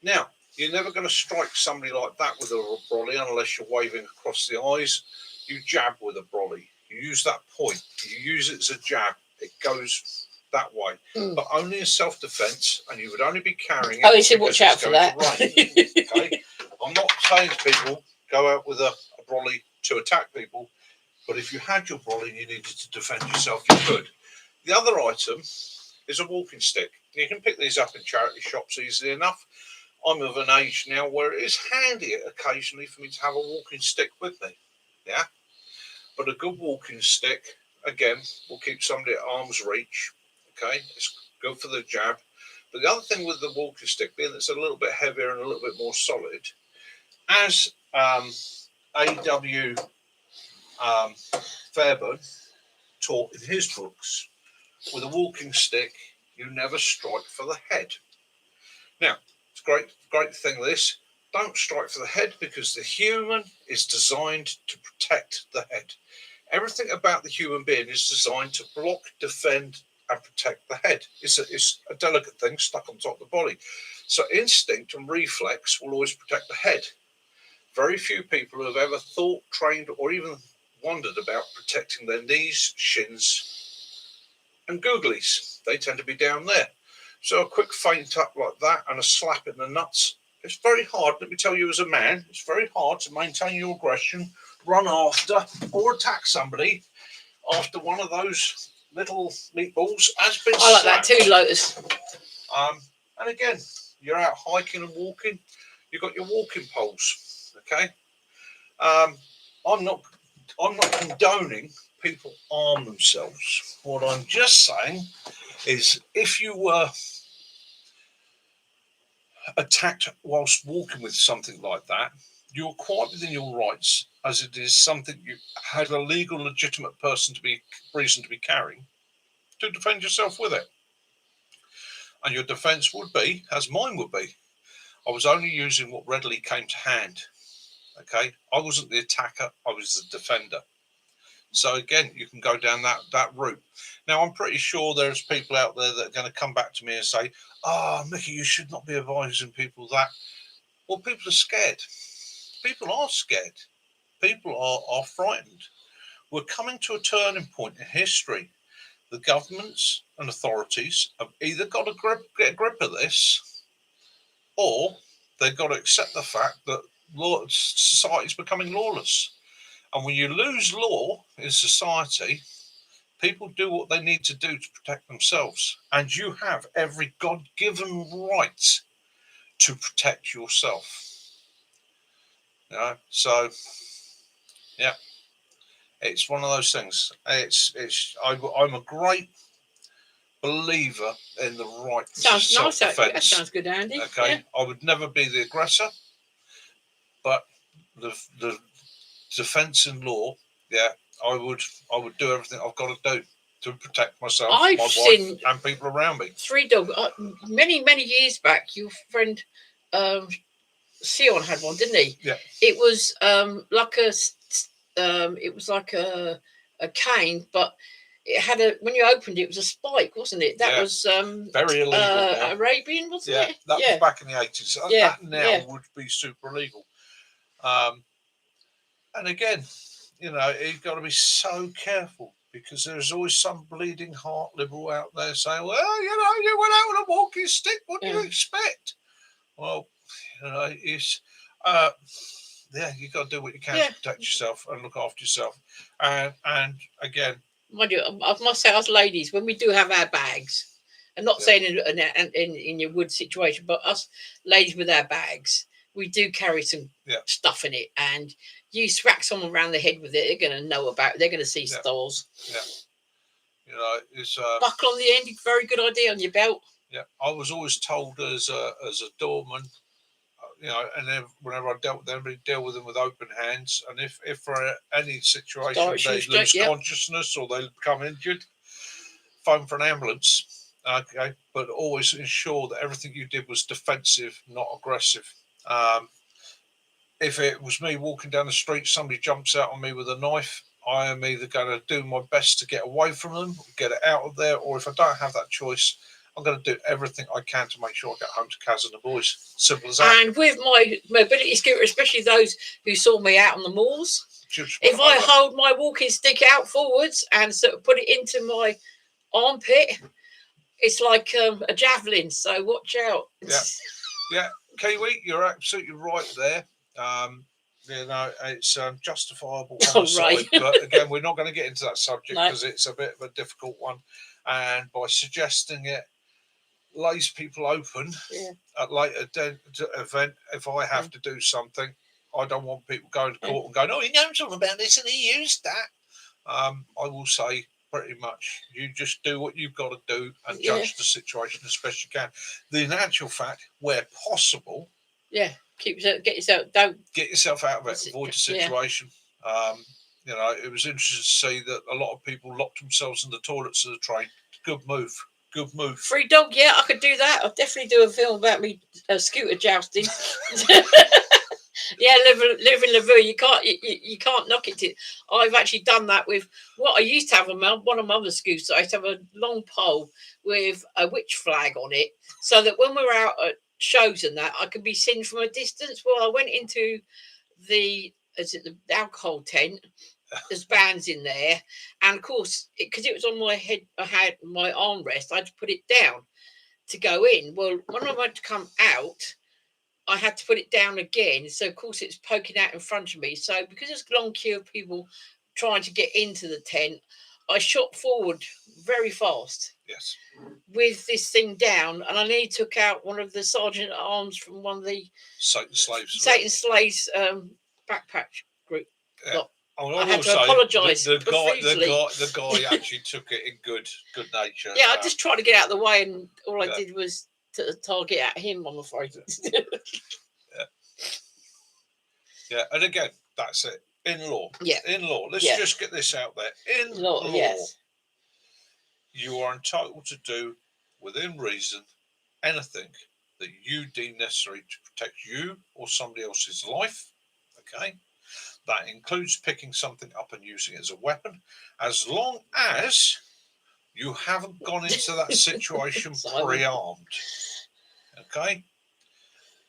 Speaker 2: Now, you're never going to strike somebody like that with a brolly unless you're waving across the eyes. You jab with a brolly. You use that point. You use it as a jab. It goes that way, but only in self-defense, and you would only be carrying it.
Speaker 1: Oh, you should watch out for that.
Speaker 2: Okay? I'm not saying to people go out with a brolly to attack people, but if you had your brolly and you needed to defend yourself, you could. The other item is a walking stick. You can pick these up in charity shops easily enough. I'm of an age now where it is handy occasionally for me to have a walking stick with me. Yeah, but a good walking stick, again, will keep somebody at arm's reach. Okay, it's good for the jab. But the other thing with the walking stick, being it's a little bit heavier and a little bit more solid, as A.W. Fairburn taught in his books, with a walking stick, you never strike for the head. Now, it's great thing this. Don't strike for the head, because the human is designed to protect the head. Everything about the human being is designed to block, defend, and protect the head. It's a delicate thing stuck on top of the body. So instinct and reflex will always protect the head. Very few people have ever thought, trained, or even wondered about protecting their knees, shins, and googlies. They tend to be down there. So a quick feint up like that and a slap in the nuts. It's very hard, let me tell you as a man, it's very hard to maintain your aggression, run after or attack somebody after one of those little meatballs has been
Speaker 1: I like that
Speaker 2: slapped.
Speaker 1: too, Lotus.
Speaker 2: And again, you're out hiking and walking, you've got your walking poles, okay? I'm not condoning people arm themselves. What I'm just saying is, if you were attacked whilst walking with something like that, you're quite within your rights, as it is something you had a legal, legitimate reason to be carrying, to defend yourself with it. And your defence would be, as mine would be, I was only using what readily came to hand. Okay, I wasn't the attacker, I was the defender. So again, you can go down that route. Now, I'm pretty sure there's people out there that are going to come back to me and say, "Oh, Mickey, you should not be advising people that." Well, people are scared. People are scared. People are frightened. We're coming to a turning point in history. The governments and authorities have either got to get a grip of this, or they've got to accept the fact that society is becoming lawless. And when you lose law in society, people do what they need to do to protect themselves. And you have every God-given right to protect yourself. So, yeah, it's one of those things. I'm a great believer in the right to
Speaker 1: Sounds nice.
Speaker 2: self-defense.
Speaker 1: That sounds good, Andy.
Speaker 2: Okay,
Speaker 1: Yeah.
Speaker 2: I would never be the aggressor, but the defense in law, yeah, I would do everything I've got to do to protect myself,
Speaker 1: I've
Speaker 2: my wife,
Speaker 1: seen
Speaker 2: and people around me.
Speaker 1: 3 dogs many years back. Your friend Sion had one, didn't he?
Speaker 2: Yeah.
Speaker 1: It was like a cane, but it had when you opened it, it was a spike, wasn't it? That was
Speaker 2: very illegal.
Speaker 1: Arabian, wasn't it?
Speaker 2: That was back in the 80s. That now would be super illegal. And again, you've got to be so careful, because there's always some bleeding heart liberal out there saying, "Well, you went out with a walking stick. What do you expect?" Well, it's you've got to do what you can to protect yourself and look after yourself. And again,
Speaker 1: mind you, I must say, us ladies, when we do have our bags, I'm not saying in your wood situation, but us ladies with our bags, we do carry some stuff in it, and you smack someone around the head with it, they're going to know about it. They're going to see stores.
Speaker 2: Yeah. It's
Speaker 1: buckle on the end. Very good idea on your belt.
Speaker 2: Yeah, I was always told as a doorman, and then whenever I dealt with them, we deal with them with open hands. And if for any situation they lose consciousness or they become injured, phone for an ambulance. Okay, but always ensure that everything you did was defensive, not aggressive. If it was me walking down the street, somebody jumps out on me with a knife, I am either going to do my best to get away from them, get it out of there, or if I don't have that choice, I'm going to do everything I can to make sure I get home to Kaz and the boys. Simple as that.
Speaker 1: And with my mobility scooter, especially those who saw me out on the moors, if I hold my walking stick out forwards and sort of put it into my armpit, it's like a javelin. So watch out.
Speaker 2: Yeah, Kiwi, you're absolutely right there. It's justifiable on the side, but again, we're not going to get into that subject because it's a bit of a difficult one. And by suggesting it, lays people open at later event. If I have to do something, I don't want people going to court and going, "Oh, he knows all about this and he used that." I will say pretty much, you just do what you've got to do and judge the situation as best you can. In actual fact, where possible,
Speaker 1: get yourself out of it.
Speaker 2: Avoid the situation. You know, it was interesting to see that a lot of people locked themselves in the toilets of the train. Good move. Good move.
Speaker 1: Free dog, yeah, I could do that. I'll definitely do a film about me scooter jousting. Yeah, live in Lavoo. You can't knock it. I've actually done that with what I used to have on one of my other scooters. I used to have a long pole with a witch flag on it, so that when we were out at shows and that, I could be seen from a distance. Well, I went into the alcohol tent. There's bands in there, and of course, because it was on my head, I had my armrest. I had to put it down to go in. Well, when I went to come out, I had to put it down again. So of course it's poking out in front of me. So because there's a long queue of people trying to get into the tent, I shot forward very fast.
Speaker 2: Yes.
Speaker 1: With this thing down, and I nearly took out one of the sergeant at arms from one of the
Speaker 2: Satan
Speaker 1: Slaves backpack group.
Speaker 2: Yeah.
Speaker 1: I had to apologise.
Speaker 2: The guy actually took it in good nature.
Speaker 1: Yeah, I just tried to get out of the way, and all I did was to target at him, I'm afraid.
Speaker 2: Yeah, and again, that's it. In law.
Speaker 1: Yeah.
Speaker 2: In law. Let's just get this out there. In law,
Speaker 1: yes.
Speaker 2: You are entitled to do, within reason, anything that you deem necessary to protect you or somebody else's life. Okay? That includes picking something up and using it as a weapon, as long as you haven't gone into that situation pre-armed. Okay?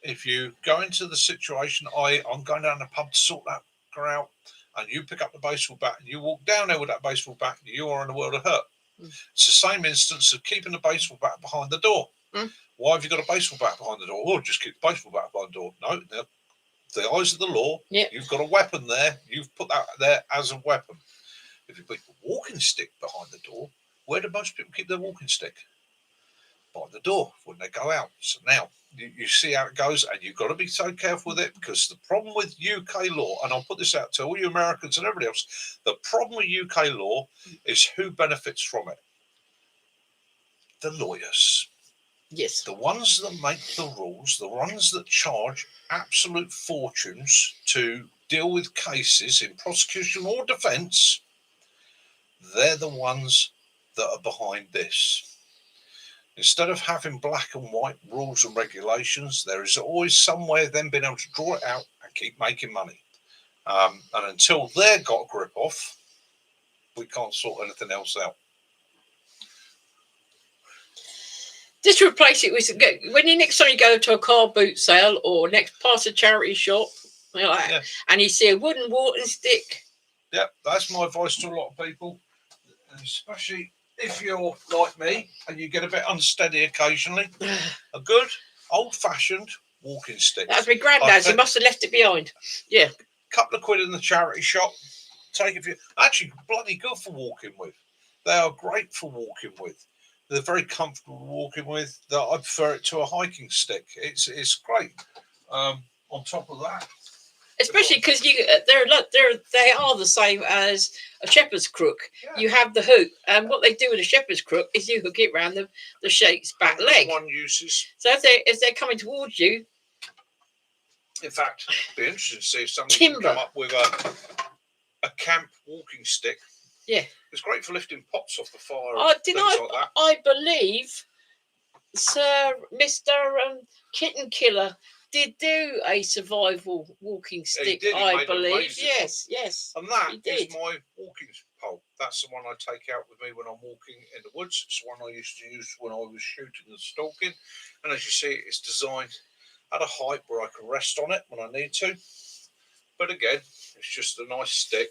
Speaker 2: If you go into the situation, I'm going down the pub to sort that out, and you pick up the baseball bat and you walk down there with that baseball bat, you are in a world of hurt. It's the same instance of keeping the baseball bat behind the door. Why have you got a baseball bat behind the door? Well, just keep the baseball bat behind the door. No, the eyes of the law, you've got a weapon there. You've put that there as a weapon. If you put a walking stick behind the door, where do most people keep their walking stick? By the door when they go out. So now you see how it goes, and you've got to be so careful with it, because the problem with UK law, and I'll put this out to all you Americans and everybody else, the problem with UK law is who benefits from it? The lawyers.
Speaker 1: Yes.
Speaker 2: The ones that make the rules, the ones that charge absolute fortunes to deal with cases in prosecution or defence, they're the ones that are behind this. Instead of having black and white rules and regulations, there is always some way of them being able to draw it out and keep making money. And until they've got a grip off, we can't sort anything else out.
Speaker 1: Just replace it with, when you next time you go to a car boot sale or next past a charity shop, and you see a wooden walking stick.
Speaker 2: Yeah, that's my advice to a lot of people, especially if you're like me and you get a bit unsteady occasionally. A good old-fashioned walking stick.
Speaker 1: That's my granddad's. He must have left it behind. Yeah.
Speaker 2: Couple of quid in the charity shop. Take it for you. Actually, bloody good for walking with. They are great for walking with. They're very comfortable walking with. I prefer it to a hiking stick. It's great. On top of that,
Speaker 1: especially because they are the same as a shepherd's crook. Yeah. You have the hook, and what they do with a shepherd's crook is you hook it around the sheep's back leg.
Speaker 2: One uses.
Speaker 1: So if they're coming towards you,
Speaker 2: in fact, it'd be interesting to see if somebody can come up with a camp walking stick.
Speaker 1: Yeah,
Speaker 2: it's great for lifting pots off the fire.
Speaker 1: Like that. I believe Sir Mr. Kitten Killer did do a survival walking stick. I believe. Yes.
Speaker 2: And that is my walking pole. That's the one I take out with me when I'm walking in the woods. It's the one I used to use when I was shooting and stalking. And as you see, it's designed at a height where I can rest on it when I need to. But again, it's just a nice stick.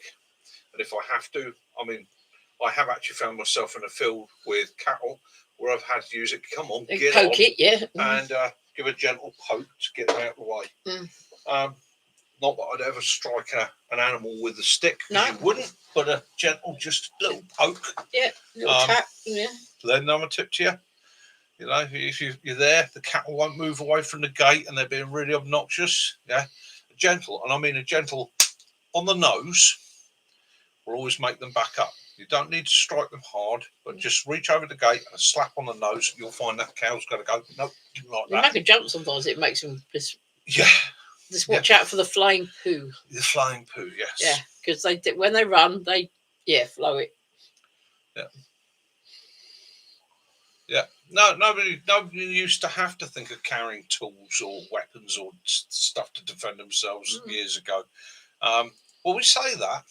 Speaker 2: And if I have to, I have actually found myself in a field with cattle where I've had to use it. Come on, get
Speaker 1: poke
Speaker 2: on,
Speaker 1: it, yeah,
Speaker 2: and give a gentle poke to get them out of the way. Not that I'd ever strike an animal with a stick. No, you wouldn't. But a gentle, just little poke.
Speaker 1: Yeah, little tap. Yeah.
Speaker 2: Then another tip to you. You know, if you're there, the cattle won't move away from the gate, and they're being really obnoxious. Yeah, gentle, and I mean a gentle on the nose will always make them back up. You don't need to strike them hard, but just reach over the gate and a slap on the nose. You'll find that cow's going to go, nope, didn't like that.
Speaker 1: They make a jump sometimes. It makes them just...
Speaker 2: Yeah.
Speaker 1: just watch out for the flying poo.
Speaker 2: The flying poo, yes.
Speaker 1: Yeah, because when they run, they flow it.
Speaker 2: Yeah. No, nobody used to have to think of carrying tools or weapons or stuff to defend themselves years ago. Well, we say that.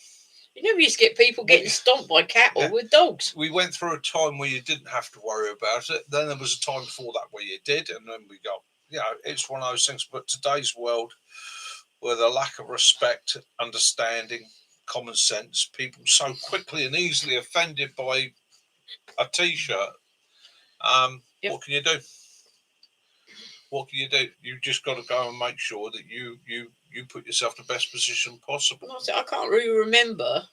Speaker 1: You know, we used to get people getting stomped by cattle with dogs.
Speaker 2: We went through a time where you didn't have to worry about it. Then there was a time before that where you did, and then we got, it's one of those things. But today's world, where the lack of respect, understanding, common sense, people so quickly and easily offended by a T-shirt. What can you do? What can you do? You just got to go and make sure that you put yourself in the best position possible.
Speaker 1: I can't really remember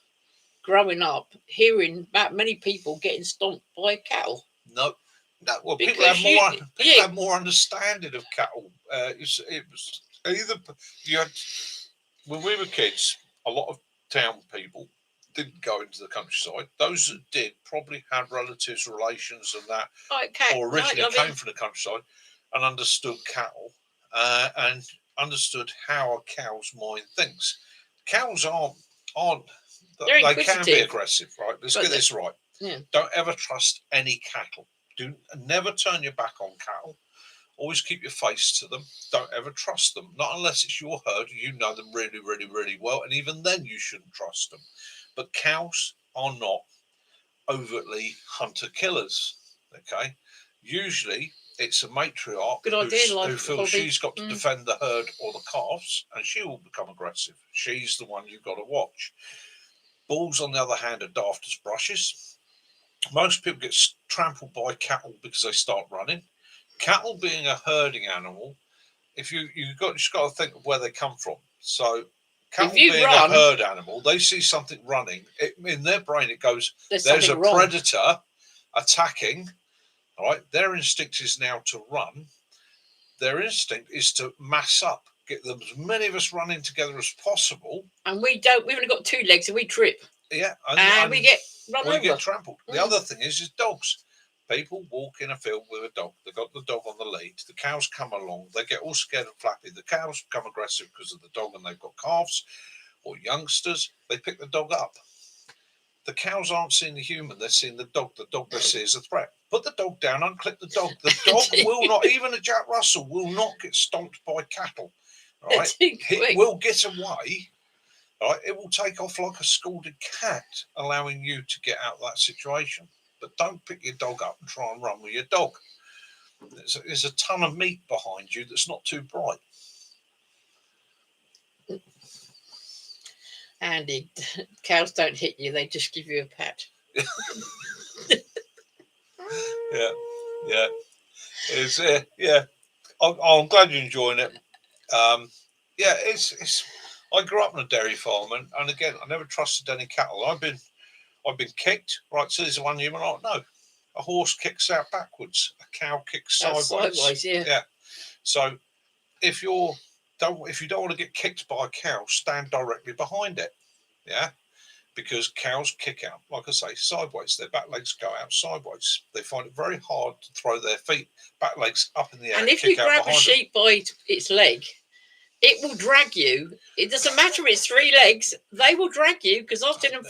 Speaker 1: growing up hearing about many people getting stomped by cattle.
Speaker 2: No. Well, people have more understanding of cattle. It was either when we were kids, a lot of town people didn't go into the countryside. Those that did probably had relatives, relations, and that, or originally came from the countryside and understood cattle and understood how a cow's mind thinks. Cows aren't they can be aggressive, right? Let's get this right.
Speaker 1: Yeah.
Speaker 2: Don't ever trust any cattle. Never turn your back on cattle. Always keep your face to them. Don't ever trust them. Not unless it's your herd. You know them really, really, really well. And even then you shouldn't trust them. But cows are not overtly hunter-killers. Okay? Usually it's a matriarch who feels she's got to defend the herd or the calves, and she will become aggressive. She's the one you've got to watch. Bulls, on the other hand, are daft as brushes. Most people get trampled by cattle because they start running. Cattle being a herding animal, if you've just got to think of where they come from. So cattle being a herd animal, they see something running. In their brain, it goes, there's a predator attacking. All right, their instinct is now to run. Their instinct is to mass up, get them as many of us running together as possible.
Speaker 1: And we've only got 2 legs and we trip.
Speaker 2: Yeah,
Speaker 1: and we get run over.
Speaker 2: We get trampled. The other thing is dogs. People walk in a field with a dog. They've got the dog on the lead. The cows come along. They get all scared and flappy. The cows become aggressive because of the dog, and they've got calves or youngsters. They pick the dog up. The cows aren't seeing the human. They're seeing the dog. The dog they see as a threat. Put the dog down. Unclip the dog. The dog will not, even a Jack Russell, will not get stomped by cattle. Right? It will get away. Right? It will take off like a scalded cat, allowing you to get out of that situation. But don't pick your dog up and try and run with your dog. There's a ton of meat behind you that's not too bright.
Speaker 1: Andy, cows don't hit you; they just give you a pat.
Speaker 2: Yeah. It's I'm glad you're enjoying it. It's. I grew up on a dairy farm, and again, I never trusted any cattle. I've been kicked. Right, so there's one human. No, a horse kicks out backwards. A cow kicks sideways. Yeah. So if you don't want to get kicked by a cow, stand directly behind it. Yeah, because cows kick out, like I say, sideways. Their back legs go out sideways. They find it very hard to throw their back legs up in the air.
Speaker 1: And if you grab a sheep by its leg, it will drag you. It doesn't matter if it's 3 legs; they will drag you. Because I've seen them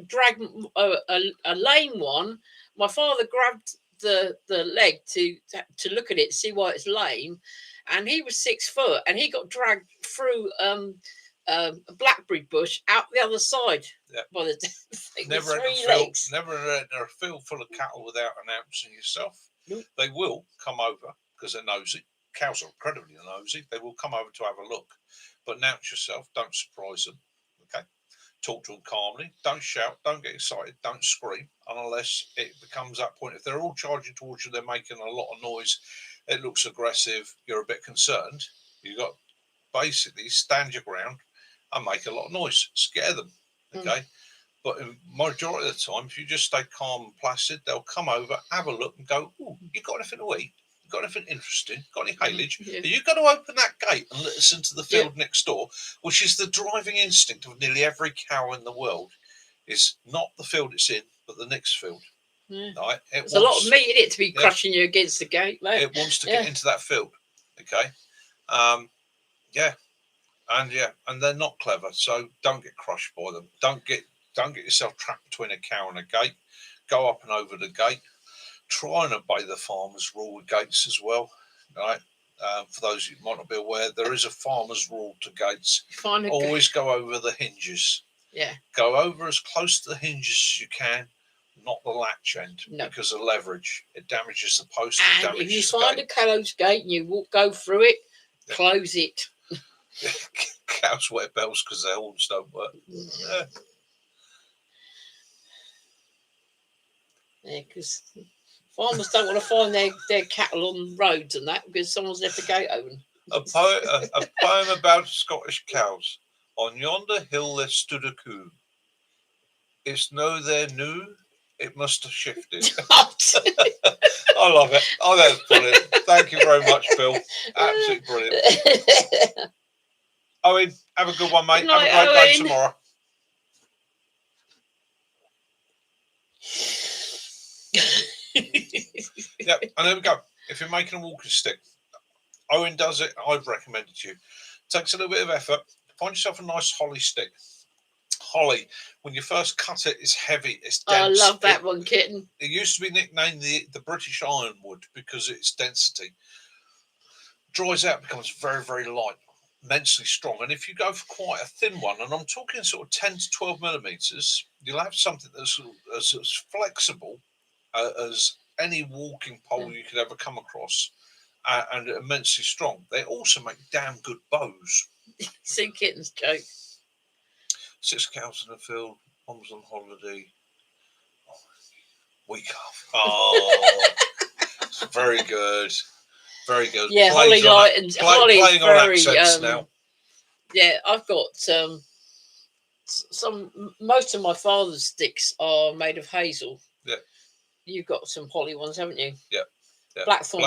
Speaker 1: drag a lame one. My father grabbed the leg to look at it, see why it's lame, and he was 6 foot, and he got dragged through a blackberry bush out the other side by the thing.
Speaker 2: Never in a field full of cattle without announcing yourself.
Speaker 1: Nope.
Speaker 2: They will come over because they're nosy. Cows are incredibly nosy. They will come over to have a look, but announce yourself. Don't surprise them. Okay, talk to them calmly. Don't shout. Don't get excited. Don't scream unless it becomes that point. If they're all charging towards you, they're making a lot of noise. It looks aggressive. You're a bit concerned. You got basically stand your ground and make a lot of noise. Scare them. Okay. But in majority of the time, if you just stay calm and placid, they'll come over, have a look, and go, "Ooh, you got anything to eat? Got anything interesting? Got any haylage? Are you going to open that gate and let us into the field next door?" Which is the driving instinct of nearly every cow in the world. Is not the field it's in, but the next field. Right?
Speaker 1: There's a lot of meat in it to be crushing you against the gate, mate.
Speaker 2: It wants to get into that field. Okay. and they're not clever, so don't get crushed by them. Don't get yourself trapped between a cow and a gate. Go up and over the gate. Try and obey the farmer's rule with gates as well, right? For those who might not be aware, there is a farmer's rule to gates. Always go over the hinges.
Speaker 1: Yeah.
Speaker 2: Go over as close to the hinges as you can, not the latch end,
Speaker 1: No.
Speaker 2: because of leverage. It damages the post.
Speaker 1: And if you find a cow's gate and you go through it, close it.
Speaker 2: Cows wear bells because their horns don't work.
Speaker 1: Yeah, because farmers don't want to find their cattle on roads and that because someone's left the gate open.
Speaker 2: A poem about Scottish cows. On yonder hill there stood a coo. It's no there new, it must have shifted. I love it. Oh, that's brilliant. Thank you very much, Bill. Absolutely brilliant. Owen, have a good one, mate.
Speaker 1: Night,
Speaker 2: have a great day
Speaker 1: Owen.
Speaker 2: tomorrow. Yep, and there we go. If you're making a walking stick, Owen does it. I'd recommend it to you. Takes a little bit of effort. Find yourself a nice holly stick. Holly, when you first cut it, it's heavy. It's dense.
Speaker 1: I love that one, kitten.
Speaker 2: It used to be nicknamed the British ironwood because of its density. Dries out, becomes very, very light, immensely strong. And if you go for quite a thin one, and I'm talking sort of 10 to 12 millimeters, you'll have something that's as flexible as any walking pole you could ever come across, and immensely strong. They also make damn good bows.
Speaker 1: See Kitten's joke.
Speaker 2: 6 cows in the field, Mom's on holiday. Week off. Oh, it's very good. Very good.
Speaker 1: Yeah, Holly Lighton's Holly's
Speaker 2: playing on
Speaker 1: very
Speaker 2: accents now.
Speaker 1: Yeah, I've got most of my father's sticks are made of hazel.
Speaker 2: Yeah.
Speaker 1: You've got some holly ones, haven't you?
Speaker 2: Yeah.
Speaker 1: Blackthorn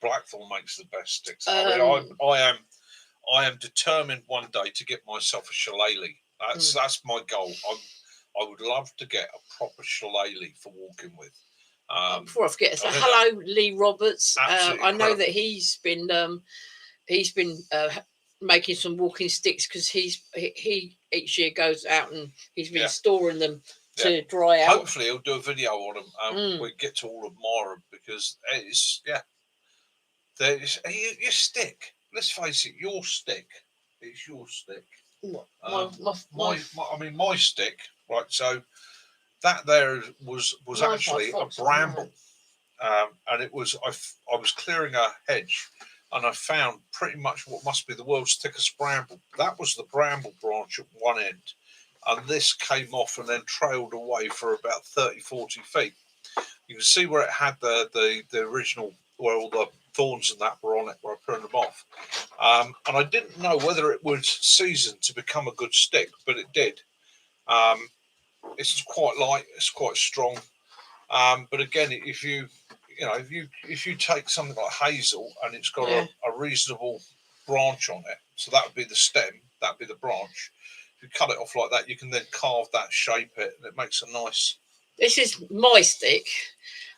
Speaker 2: Blackthorn makes the best sticks. I am determined one day to get myself a shillelagh. That's my goal. I would love to get a proper shillelagh for walking with.
Speaker 1: Before I forget, so hello, Lee Roberts. I know that he's been making some walking sticks because he each year goes out and he's been storing them to dry out.
Speaker 2: Hopefully, he'll do a video on them. We get to all admire them because it's your stick. Let's face it, your stick. It's your stick. My stick. Right, so that there was actually a bramble, and it was I was clearing a hedge, and I found pretty much what must be the world's thickest bramble. That was the bramble branch at one end, and this came off and then trailed away for about 30-40 feet. You can see where it had the original, where all the thorns and that were on it, where I pruned them off. And I didn't know whether it would season to become a good stick, but it did. It's quite light, it's quite strong. But again, if you take something like hazel and it's got a reasonable branch on it, so that would be the stem, that would be the branch. If you cut it off like that, you can then carve that, shape it, and it makes a nice. This is my stick.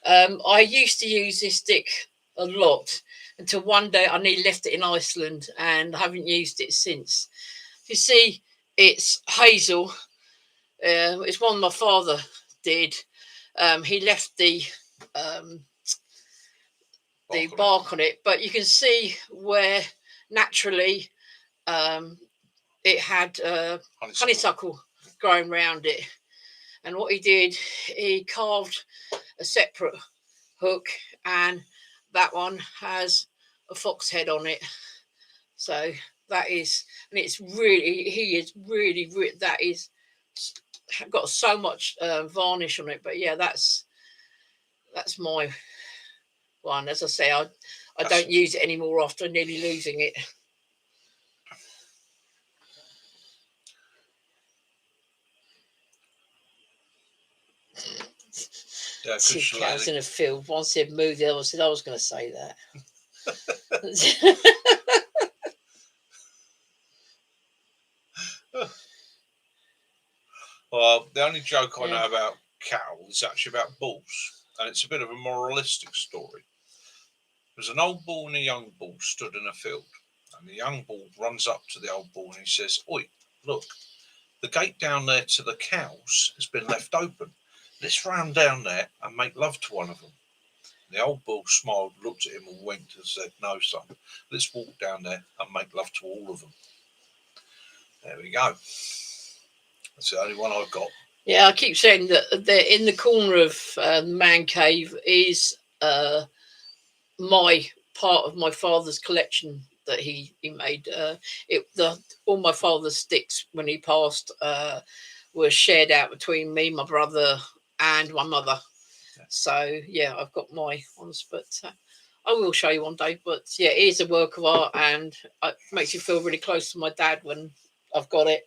Speaker 1: I used to use this stick a lot until one day I nearly left it in Iceland and I haven't used it since. You see, it's hazel. It's one my father did. He left the bark on it, but you can see where naturally it had honeysuckle growing around it. And what he did, he carved a separate hook, and that one has a fox head on it. So that is, and it's really, he is really, that is got so much varnish on it. But yeah, that's my one. As I say, I don't use it anymore after nearly losing it.
Speaker 2: Yeah,
Speaker 1: 2 cows in a field. One said move, the other said I was going to say that.
Speaker 2: Well, the only joke I know about cattle is actually about bulls, and it's a bit of a moralistic story. There's an old bull and a young bull stood in a field, And the young bull runs up to the old bull and he says, "Oi, look, the gate down there to the cows has been left open. Let's run down there and make love to one of them." The old bull smiled, looked at him and winked and said, "No, son, let's walk down there and make love to all of them." There we go. That's the only one I've got.
Speaker 1: Yeah, I keep saying that they're in the corner of man cave is my part of my father's collection that he made. All my father's sticks when he passed were shared out between me, my brother, and my mother. Yeah. So yeah, I've got my ones, but I will show you one day. But yeah, it is a work of art, and it makes you feel really close to my dad when I've got it.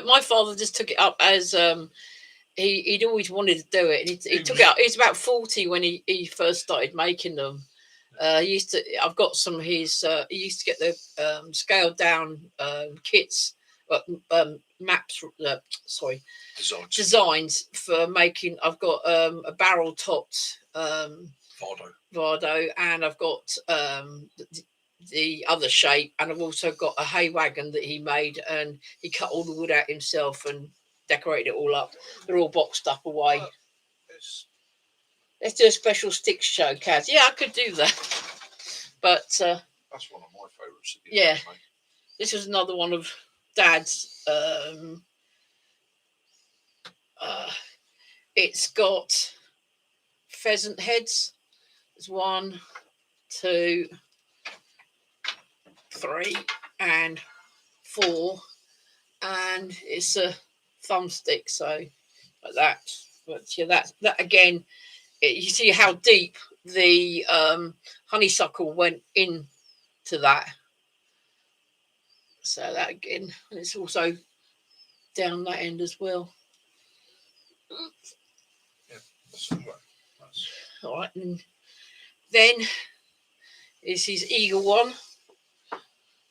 Speaker 1: My father just took it up as he'd always wanted to do it, and he took it up. He was about 40 when he first started making them. I've got some of his. He used to get the scaled down kits, maps. Designs for making. I've got a barrel topped Vardo, and I've got the other shape, and I've also got a hay wagon that he made, and he cut all the wood out himself and decorated it all up. They're all boxed up away. Let's do a special sticks show, Kaz. Yeah, I could do that. But
Speaker 2: that's one of my favourites.
Speaker 1: Yeah, this was another one of Dad's. It's got pheasant heads. There's 1, 2, 3, and 4, and it's a thumbstick, so like that. But yeah, that again, you see how deep the honeysuckle went into that. So that again, and it's also down that end as well.
Speaker 2: Yeah, that's all right.
Speaker 1: All right, and then is his eagle one.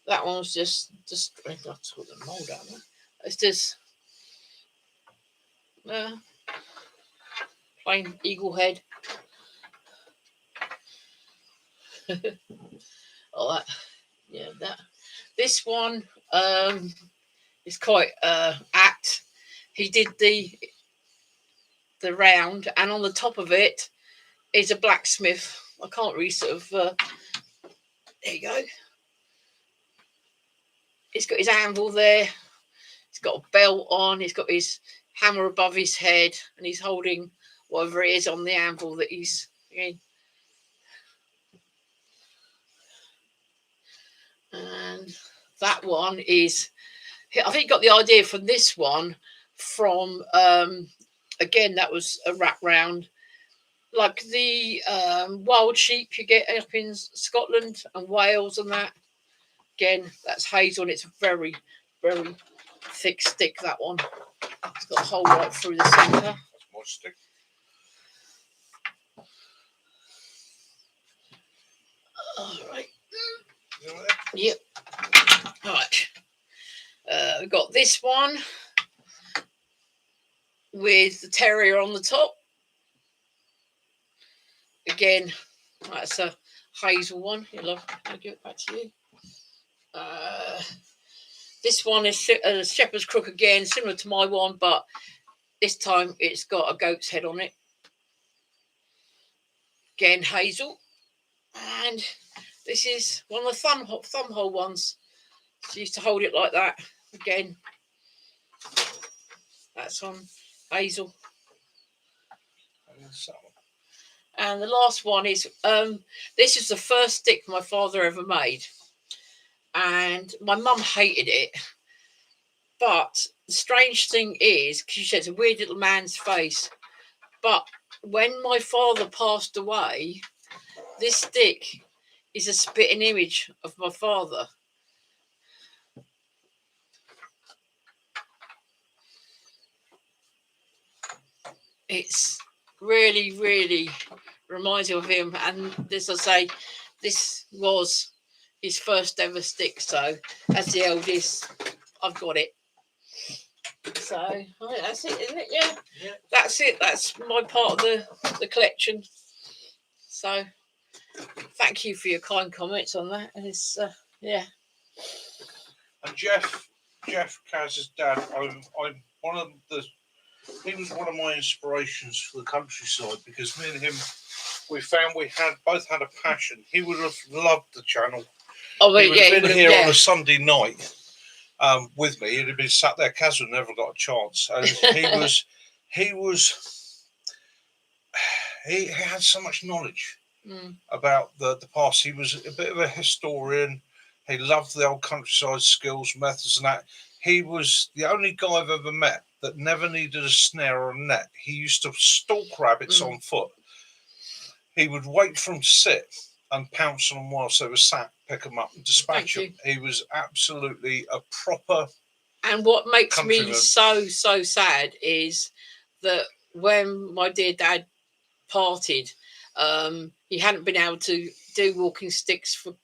Speaker 1: That one's just I took the mold out there. It's just plain eagle head. Oh, that. This one is quite apt. He did the round, and on the top of it is a blacksmith. I can't really sort of. There you go. He's got his anvil there. He's got a belt on. He's got his hammer above his head, and he's holding whatever it is on the anvil that he's in. And that one is, I think, got the idea from this one from again, that was a wrap round, like the wild sheep you get up in Scotland and Wales and that. Again, that's hazel, and it's very, very thick stick, that one. It's got a hole right through the centre.
Speaker 2: That's my stick.
Speaker 1: All right.
Speaker 2: You know
Speaker 1: yep. All right. We've got this one with the terrier on the top. Again, that's a hazel one. I'll give it back to you. This one is a shepherd's crook again, similar to my one, but this time it's got a goat's head on it. Again, hazel. And this is one of the thumb hole ones. So used to hold it like that. Again, that's on hazel. And the last one is this is the first stick my father ever made, and my mum hated it. But the strange thing is, because she said it's a weird little man's face, but when my father passed away, this stick is a spitting image of my father. It's really, really reminds you of him. And this, I say, this was his first ever stick. So as the eldest, I've got it. So I think that's it, isn't it? Yeah. That's it. That's my part of the collection. So thank you for your kind comments on that. And it's yeah.
Speaker 2: And Jeff Kaz's dad, I'm one of the. He was one of my inspirations for the countryside, because me and him, we found we both had a passion. He would have loved the channel.
Speaker 1: Oh,
Speaker 2: He would
Speaker 1: yeah,
Speaker 2: have been here on a Sunday night with me. He'd have been sat there. Kaz would never got a chance. And he had so much knowledge about the past. He was a bit of a historian. He loved the old countryside skills, methods, and that. He was the only guy I've ever met that never needed a snare or a net. He used to stalk rabbits on foot. He would wait for them to sit and pounce on them whilst they were sat, pick them up and dispatch them. He was absolutely a proper.
Speaker 1: And what makes
Speaker 2: countryman.
Speaker 1: me so sad is that when my dear dad parted, he hadn't been able to do walking sticks for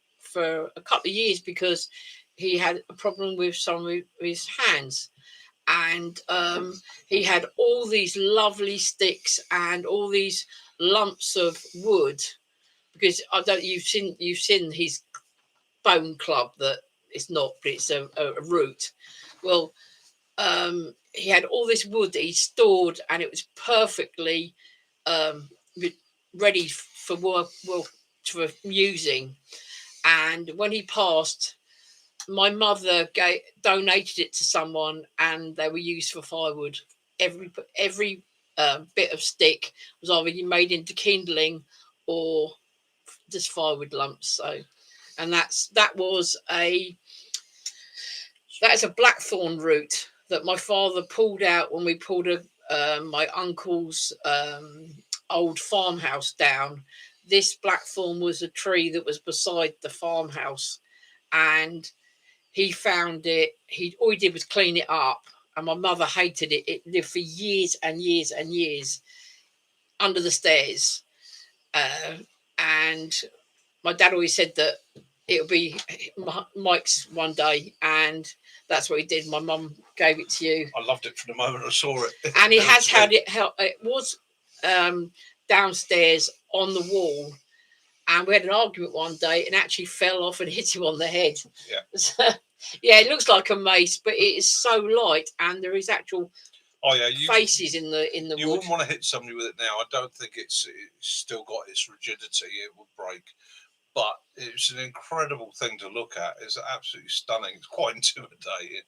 Speaker 1: a couple of years because he had a problem with some of his hands. And he had all these lovely sticks and all these lumps of wood, because I don't. You've seen his bone club, that it's not, but it's a root. Well, he had all this wood that he stored, and it was perfectly ready for work, for using. And when he passed, my mother donated it to someone, and they were used for firewood. Every bit of stick was either made into kindling or just firewood lumps. So, and that's a blackthorn root that my father pulled out when we pulled my uncle's old farmhouse down. This blackthorn was a tree that was beside the farmhouse, and he found it. All he did was clean it up, and my mother hated it. It lived for years and years and years under the stairs, and my dad always said that it'll be Mike's one day, and that's what he did. My mum gave it to you.
Speaker 2: I loved it from the moment I saw it.
Speaker 1: And he has had it. It was downstairs on the wall, and we had an argument one day, and actually fell off and hit him on the head.
Speaker 2: Yeah.
Speaker 1: So, yeah, it looks like a mace, but it is so light, and there is actual faces in the wood.
Speaker 2: You wouldn't want to hit somebody with it now. I don't think it's still got its rigidity. It would break. But it's an incredible thing to look at. It's absolutely stunning. It's quite intimidating.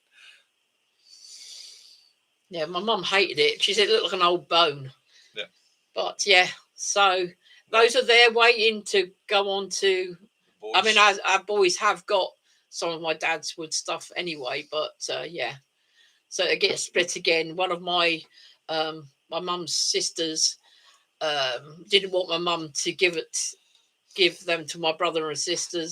Speaker 1: Yeah, my mum hated it. She said it looked like an old bone.
Speaker 2: Yeah.
Speaker 1: But yeah, so those are there waiting to go on to. Boys. I mean, our boys have got some of my dad's wood stuff anyway, but yeah. So it gets split again. One of my mum's sisters didn't want my mum to give them to my brother and sister,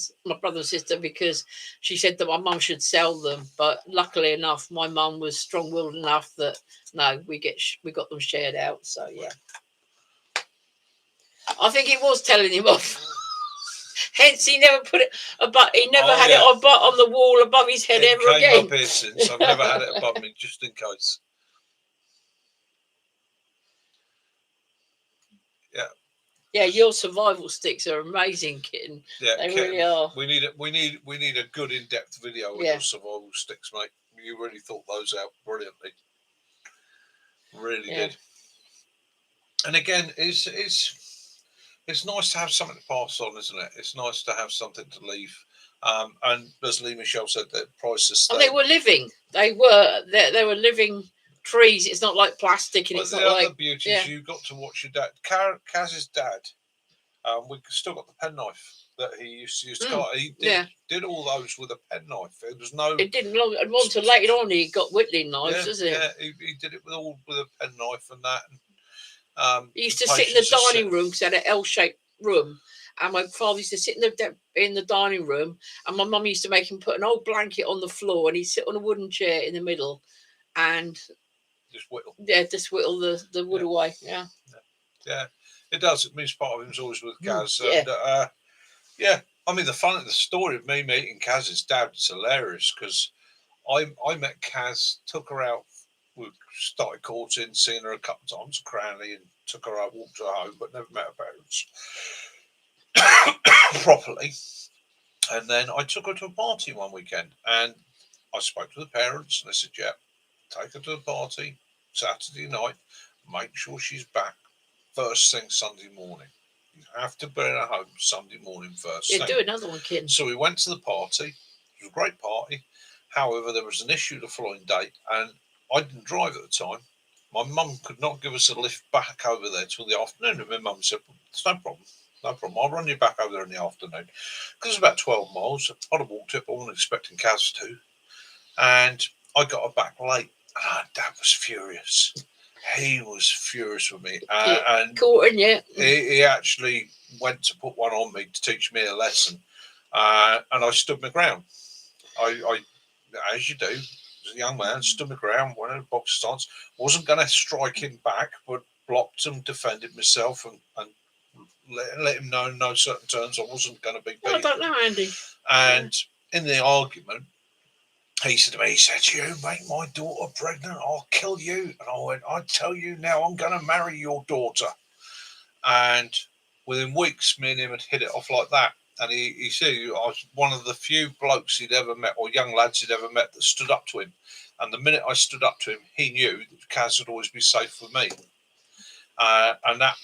Speaker 1: because she said that my mum should sell them. But luckily enough, my mum was strong-willed enough that no, we got them shared out. So yeah, I think it was telling him off. Hence, he never put it above. He never had it on the wall above his head ever again.
Speaker 2: It came up here since. I've never had it above me, just in case. Yeah.
Speaker 1: Yeah, your survival sticks are amazing, Kitten.
Speaker 2: Yeah,
Speaker 1: they really are.
Speaker 2: We need a good in-depth video with your survival sticks, mate. You really thought those out brilliantly. Really did. And again, it's nice to have something to pass on, isn't it? It's nice to have something to leave. And as Lee Michelle said, the prices.
Speaker 1: And they were living. They were living trees. It's not like plastic, and
Speaker 2: but
Speaker 1: it's
Speaker 2: the
Speaker 1: not
Speaker 2: other
Speaker 1: like
Speaker 2: beauty is you got to watch your dad. Kaz's dad. We've still got the penknife that he used to cut. He did all those with a penknife. It was no.
Speaker 1: It didn't long until later on he got whittling knives, doesn't it?
Speaker 2: Yeah, he did it with a penknife and that.
Speaker 1: He used to sit in the dining room because he had an L-shaped room, and my father used to sit in the dining room, and my mum used to make him put an old blanket on the floor, and he'd sit on a wooden chair in the middle, and
Speaker 2: just whittle.
Speaker 1: Yeah, just whittle the wood away. Yeah,
Speaker 2: it does. It means part of him's always with Kaz.
Speaker 1: Yeah.
Speaker 2: And, I mean, the story of me meeting Kaz's dad is hilarious because I met Kaz, took her out, we started courting, seen her a couple of times at Cranley, and took her out, walked her home, but never met her parents properly. And then I took her to a party one weekend, and I spoke to the parents, and they said, "Yeah, take her to the party Saturday night. Make sure she's back first thing Sunday morning. You have to bring her home Sunday morning first
Speaker 1: Yeah,
Speaker 2: thing."
Speaker 1: do another one, kid.
Speaker 2: So we went to the party. It was a great party. However, there was an issue the following day, and I didn't drive at the time. My mum could not give us a lift back over there till the afternoon. And my mum said, "It's no problem. No problem. I'll run you back over there in the afternoon." Because it's about 12 miles. I'd have walked it, but I wasn't expecting Kaz to. And I got her back late. And Dad was furious. He was furious with me. And
Speaker 1: Caught in, yeah.
Speaker 2: he actually went to put one on me to teach me a lesson. And I stood my ground. I as you do, as a young man, stood my ground, went in a box stance. Wasn't going to strike him back, but blocked and defended myself and let him know in no certain terms I wasn't going to be beaten.
Speaker 1: I don't know, Andy.
Speaker 2: And in the argument, he said to me, he said, "You make my daughter pregnant, I'll kill you." And I went, "I tell you now, I'm going to marry your daughter." And within weeks, me and him had hit it off like that. And he said I was one of the few blokes he'd ever met, or young lads he'd ever met, that stood up to him. And the minute I stood up to him, he knew that Kaz would always be safe with me. And that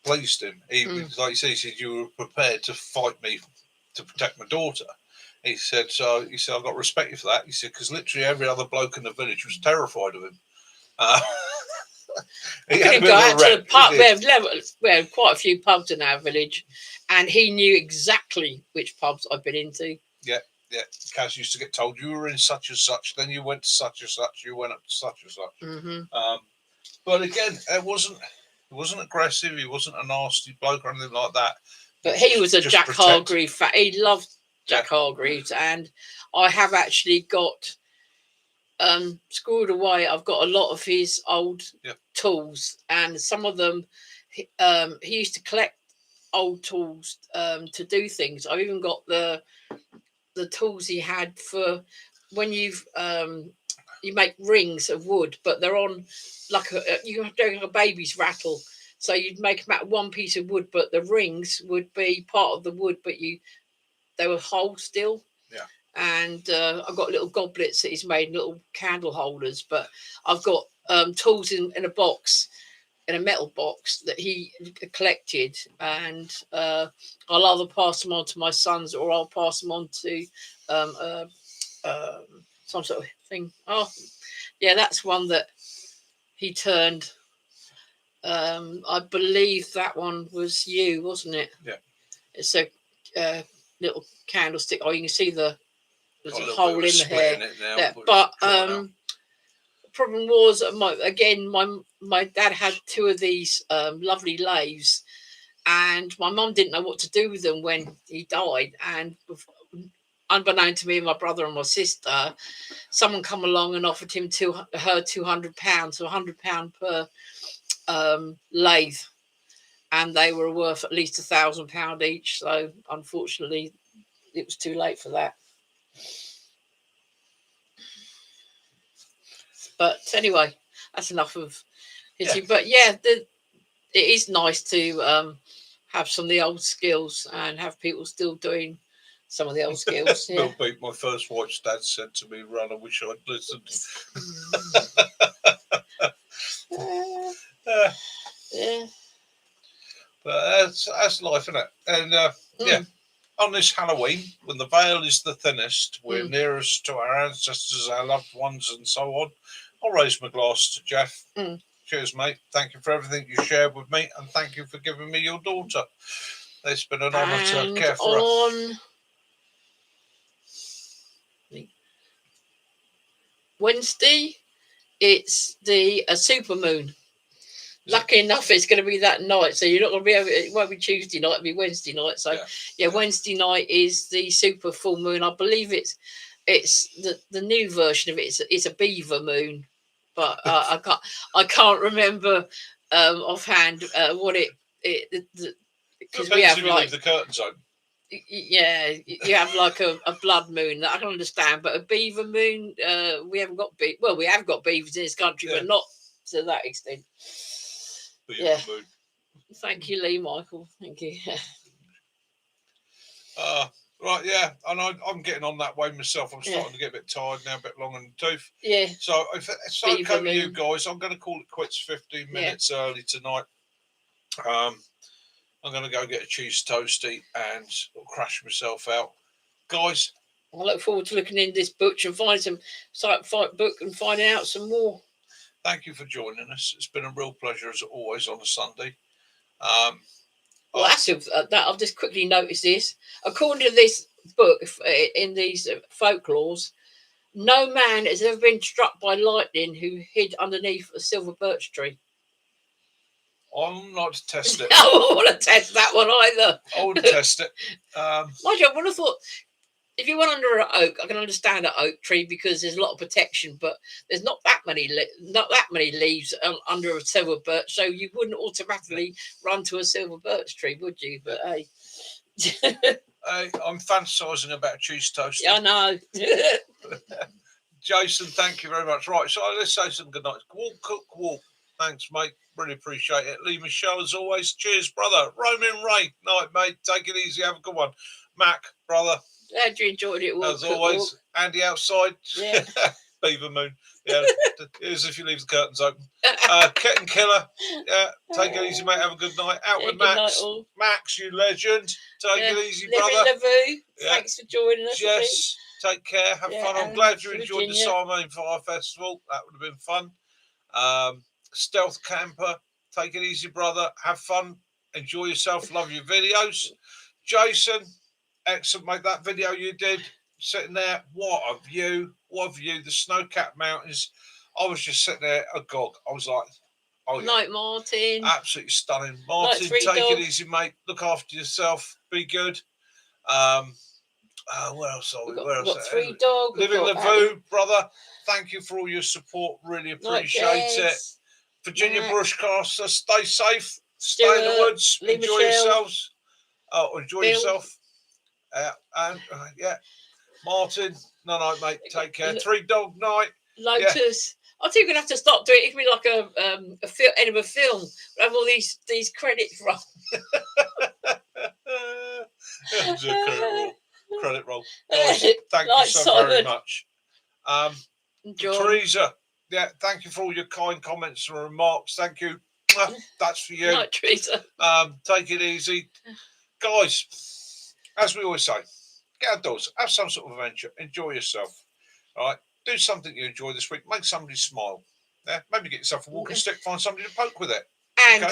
Speaker 2: pleased him. Like he said, "You were prepared to fight me to protect my daughter." He said, "I've got to respect you for that." He said, "Because literally every other bloke in the village was terrified of him."
Speaker 1: He could go out to the pub. We have quite a few pubs in our village, and he knew exactly which pubs I've been into.
Speaker 2: Yeah. Kaz used to get told, "You were in such and such, then you went to such and such, you went up to such and such."
Speaker 1: Mm-hmm.
Speaker 2: But again, it wasn't aggressive. He wasn't a nasty bloke or anything like that.
Speaker 1: But he was a Jack Hargreaves fan. He loved Jack Hargreaves, and I have actually got squirreled away. I've got a lot of his old tools, and some of them he used to collect old tools to do things. I've even got the tools he had for when you make rings of wood, but they're on like you have to do like a baby's rattle. So you'd make them out of one piece of wood, but the rings would be part of the wood, but they were whole still.
Speaker 2: Yeah.
Speaker 1: And I've got little goblets that he's made, little candle holders. But I've got tools in a box, in a metal box that he collected, and I'll either pass them on to my sons or I'll pass them on to some sort of thing. Oh, yeah, that's one that he turned. I believe that one was you, wasn't it?
Speaker 2: Yeah.
Speaker 1: It's a little candlestick. Oh, you can see there's a hole in the hair. Yeah. But the problem was, my dad had two of these lovely lathes, and my mum didn't know what to do with them when he died. And unbeknown to me and my brother and my sister, someone come along and offered him her £200, so £100 per lathe, and they were worth at least £1,000 each. So unfortunately, it was too late for that. But anyway, that's enough of history. Yeah. But yeah, it is nice to have some of the old skills and have people still doing some of the old skills. Yeah.
Speaker 2: My first wife's dad said to me, "Run, I wish I'd listened."
Speaker 1: Yeah.
Speaker 2: But that's life, isn't it? And yeah, on this Halloween, when the veil is the thinnest, we're nearest to our ancestors, our loved ones, and so on. I'll raise my glass to Jeff. Cheers, mate. Thank you for everything you shared with me, and thank you for giving me your daughter. It's been an honour to care for her.
Speaker 1: Wednesday, it's the super moon. Lucky enough, it's going to be that night, so you're not going to be able. It won't be Tuesday night; it'll be Wednesday night. So, yeah, Wednesday night is the super full moon. I believe it's the new version of it. It's a beaver moon, but I can't remember offhand what it because we have
Speaker 2: leave the curtains open.
Speaker 1: Yeah, you have like a blood moon that I can understand, but a beaver moon, we haven't got well, we have got beavers in this country,
Speaker 2: Yeah.
Speaker 1: but not to that extent.
Speaker 2: Beaver
Speaker 1: Yeah.
Speaker 2: moon.
Speaker 1: Thank you, Lee Michael. Thank you.
Speaker 2: Right, yeah, and I'm getting on that way myself. I'm starting
Speaker 1: Yeah.
Speaker 2: to get a bit tired now, a bit long in the tooth.
Speaker 1: Yeah.
Speaker 2: So if it's
Speaker 1: Beaver
Speaker 2: okay with you
Speaker 1: moon.
Speaker 2: guys, I'm going to call it quits 15 minutes early tonight. I'm going to go get a cheese toasty and crash myself out. Guys,
Speaker 1: I look forward to looking in this book and finding some book and finding out some more.
Speaker 2: thank you for joining us. It's been a real pleasure as always on a Sunday.
Speaker 1: Well, I've just quickly noticed this. According to this book, in these folklores, no man has ever been struck by lightning who hid underneath a silver birch tree.
Speaker 2: I'm not to test it.
Speaker 1: I don't want to test that one either.
Speaker 2: I wouldn't test it.
Speaker 1: Mind you, I would have thought if you went under an oak, I can understand an oak tree because there's a lot of protection, but there's not that many leaves under a silver birch, so you wouldn't automatically run to a silver birch tree, would you? But hey.
Speaker 2: Hey, I'm fantasising about cheese toast.
Speaker 1: Yeah, I know.
Speaker 2: Jason, thank you very much. Right, so let's say some good night. Walk, cook, walk. Thanks, mate. Really appreciate it. Lee Michelle, as always. Cheers, brother. Roman Ray. Night, mate. Take it easy. Have a good one. Mac, brother.
Speaker 1: Glad you enjoyed it.
Speaker 2: As always. Andy outside.
Speaker 1: Yeah.
Speaker 2: Beaver moon. Yeah. Here's if you leave the curtains open. Kitten Killer. Yeah. Take it easy, mate. Have a good night. Out with Max. Max, you legend. Take it easy, brother.
Speaker 1: Thanks for joining us.
Speaker 2: Yes. Take care. Have fun. I'm glad you enjoyed the Sarmain Fire Festival. That would have been fun. Stealth Camper. Take it easy, brother. Have fun. Enjoy yourself. Love your videos. Jason, excellent, mate. That video you did, sitting there, what a view. What a view. The snow-capped mountains. I was just sitting there agog. I was like, oh, yeah.
Speaker 1: Night, Martin.
Speaker 2: Absolutely stunning. Martin, take it easy, mate. Look after yourself. Be good. Where else are we? Where else?
Speaker 1: Three Dog.
Speaker 2: Living Lavu, brother. Thank you for all your support. Really appreciate it. Virginia Brushcaster, stay safe. Stay in the woods. Enjoy yourselves. Enjoy yourself. Martin, night, mate. Take care. Three Dog night.
Speaker 1: Lotus. I think we're gonna have to stop doing it. It could be like a end of a film. We have all these credits from.
Speaker 2: Credit roll. Guys, thank you so very much. Teresa, thank you for all your kind comments and remarks. Thank you. That's for you.
Speaker 1: Night, Teresa.
Speaker 2: Take it easy. Guys, as we always say, get outdoors, have some sort of adventure, enjoy yourself. All right. Do something you enjoy this week. Make somebody smile. Yeah. Maybe get yourself a walking stick, find somebody to poke with it.
Speaker 1: And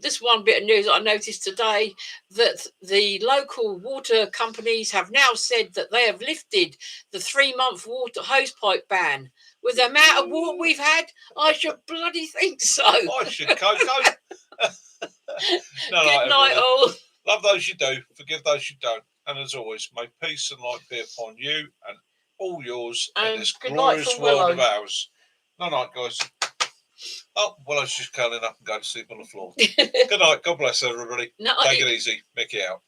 Speaker 1: this one bit of news I noticed today, that the local water companies have now said that they have lifted the 3-month water hosepipe ban. With the amount of water we've had, I should bloody think so.
Speaker 2: I should go.
Speaker 1: Good night, all.
Speaker 2: Love those you do, forgive those you don't. And as always, may peace and light be upon you and all yours in this glorious world of ours. Night, guys. Oh, Willow's just curling up and going to sleep on the floor. Good night. God bless everybody. Take it easy. Mickey out.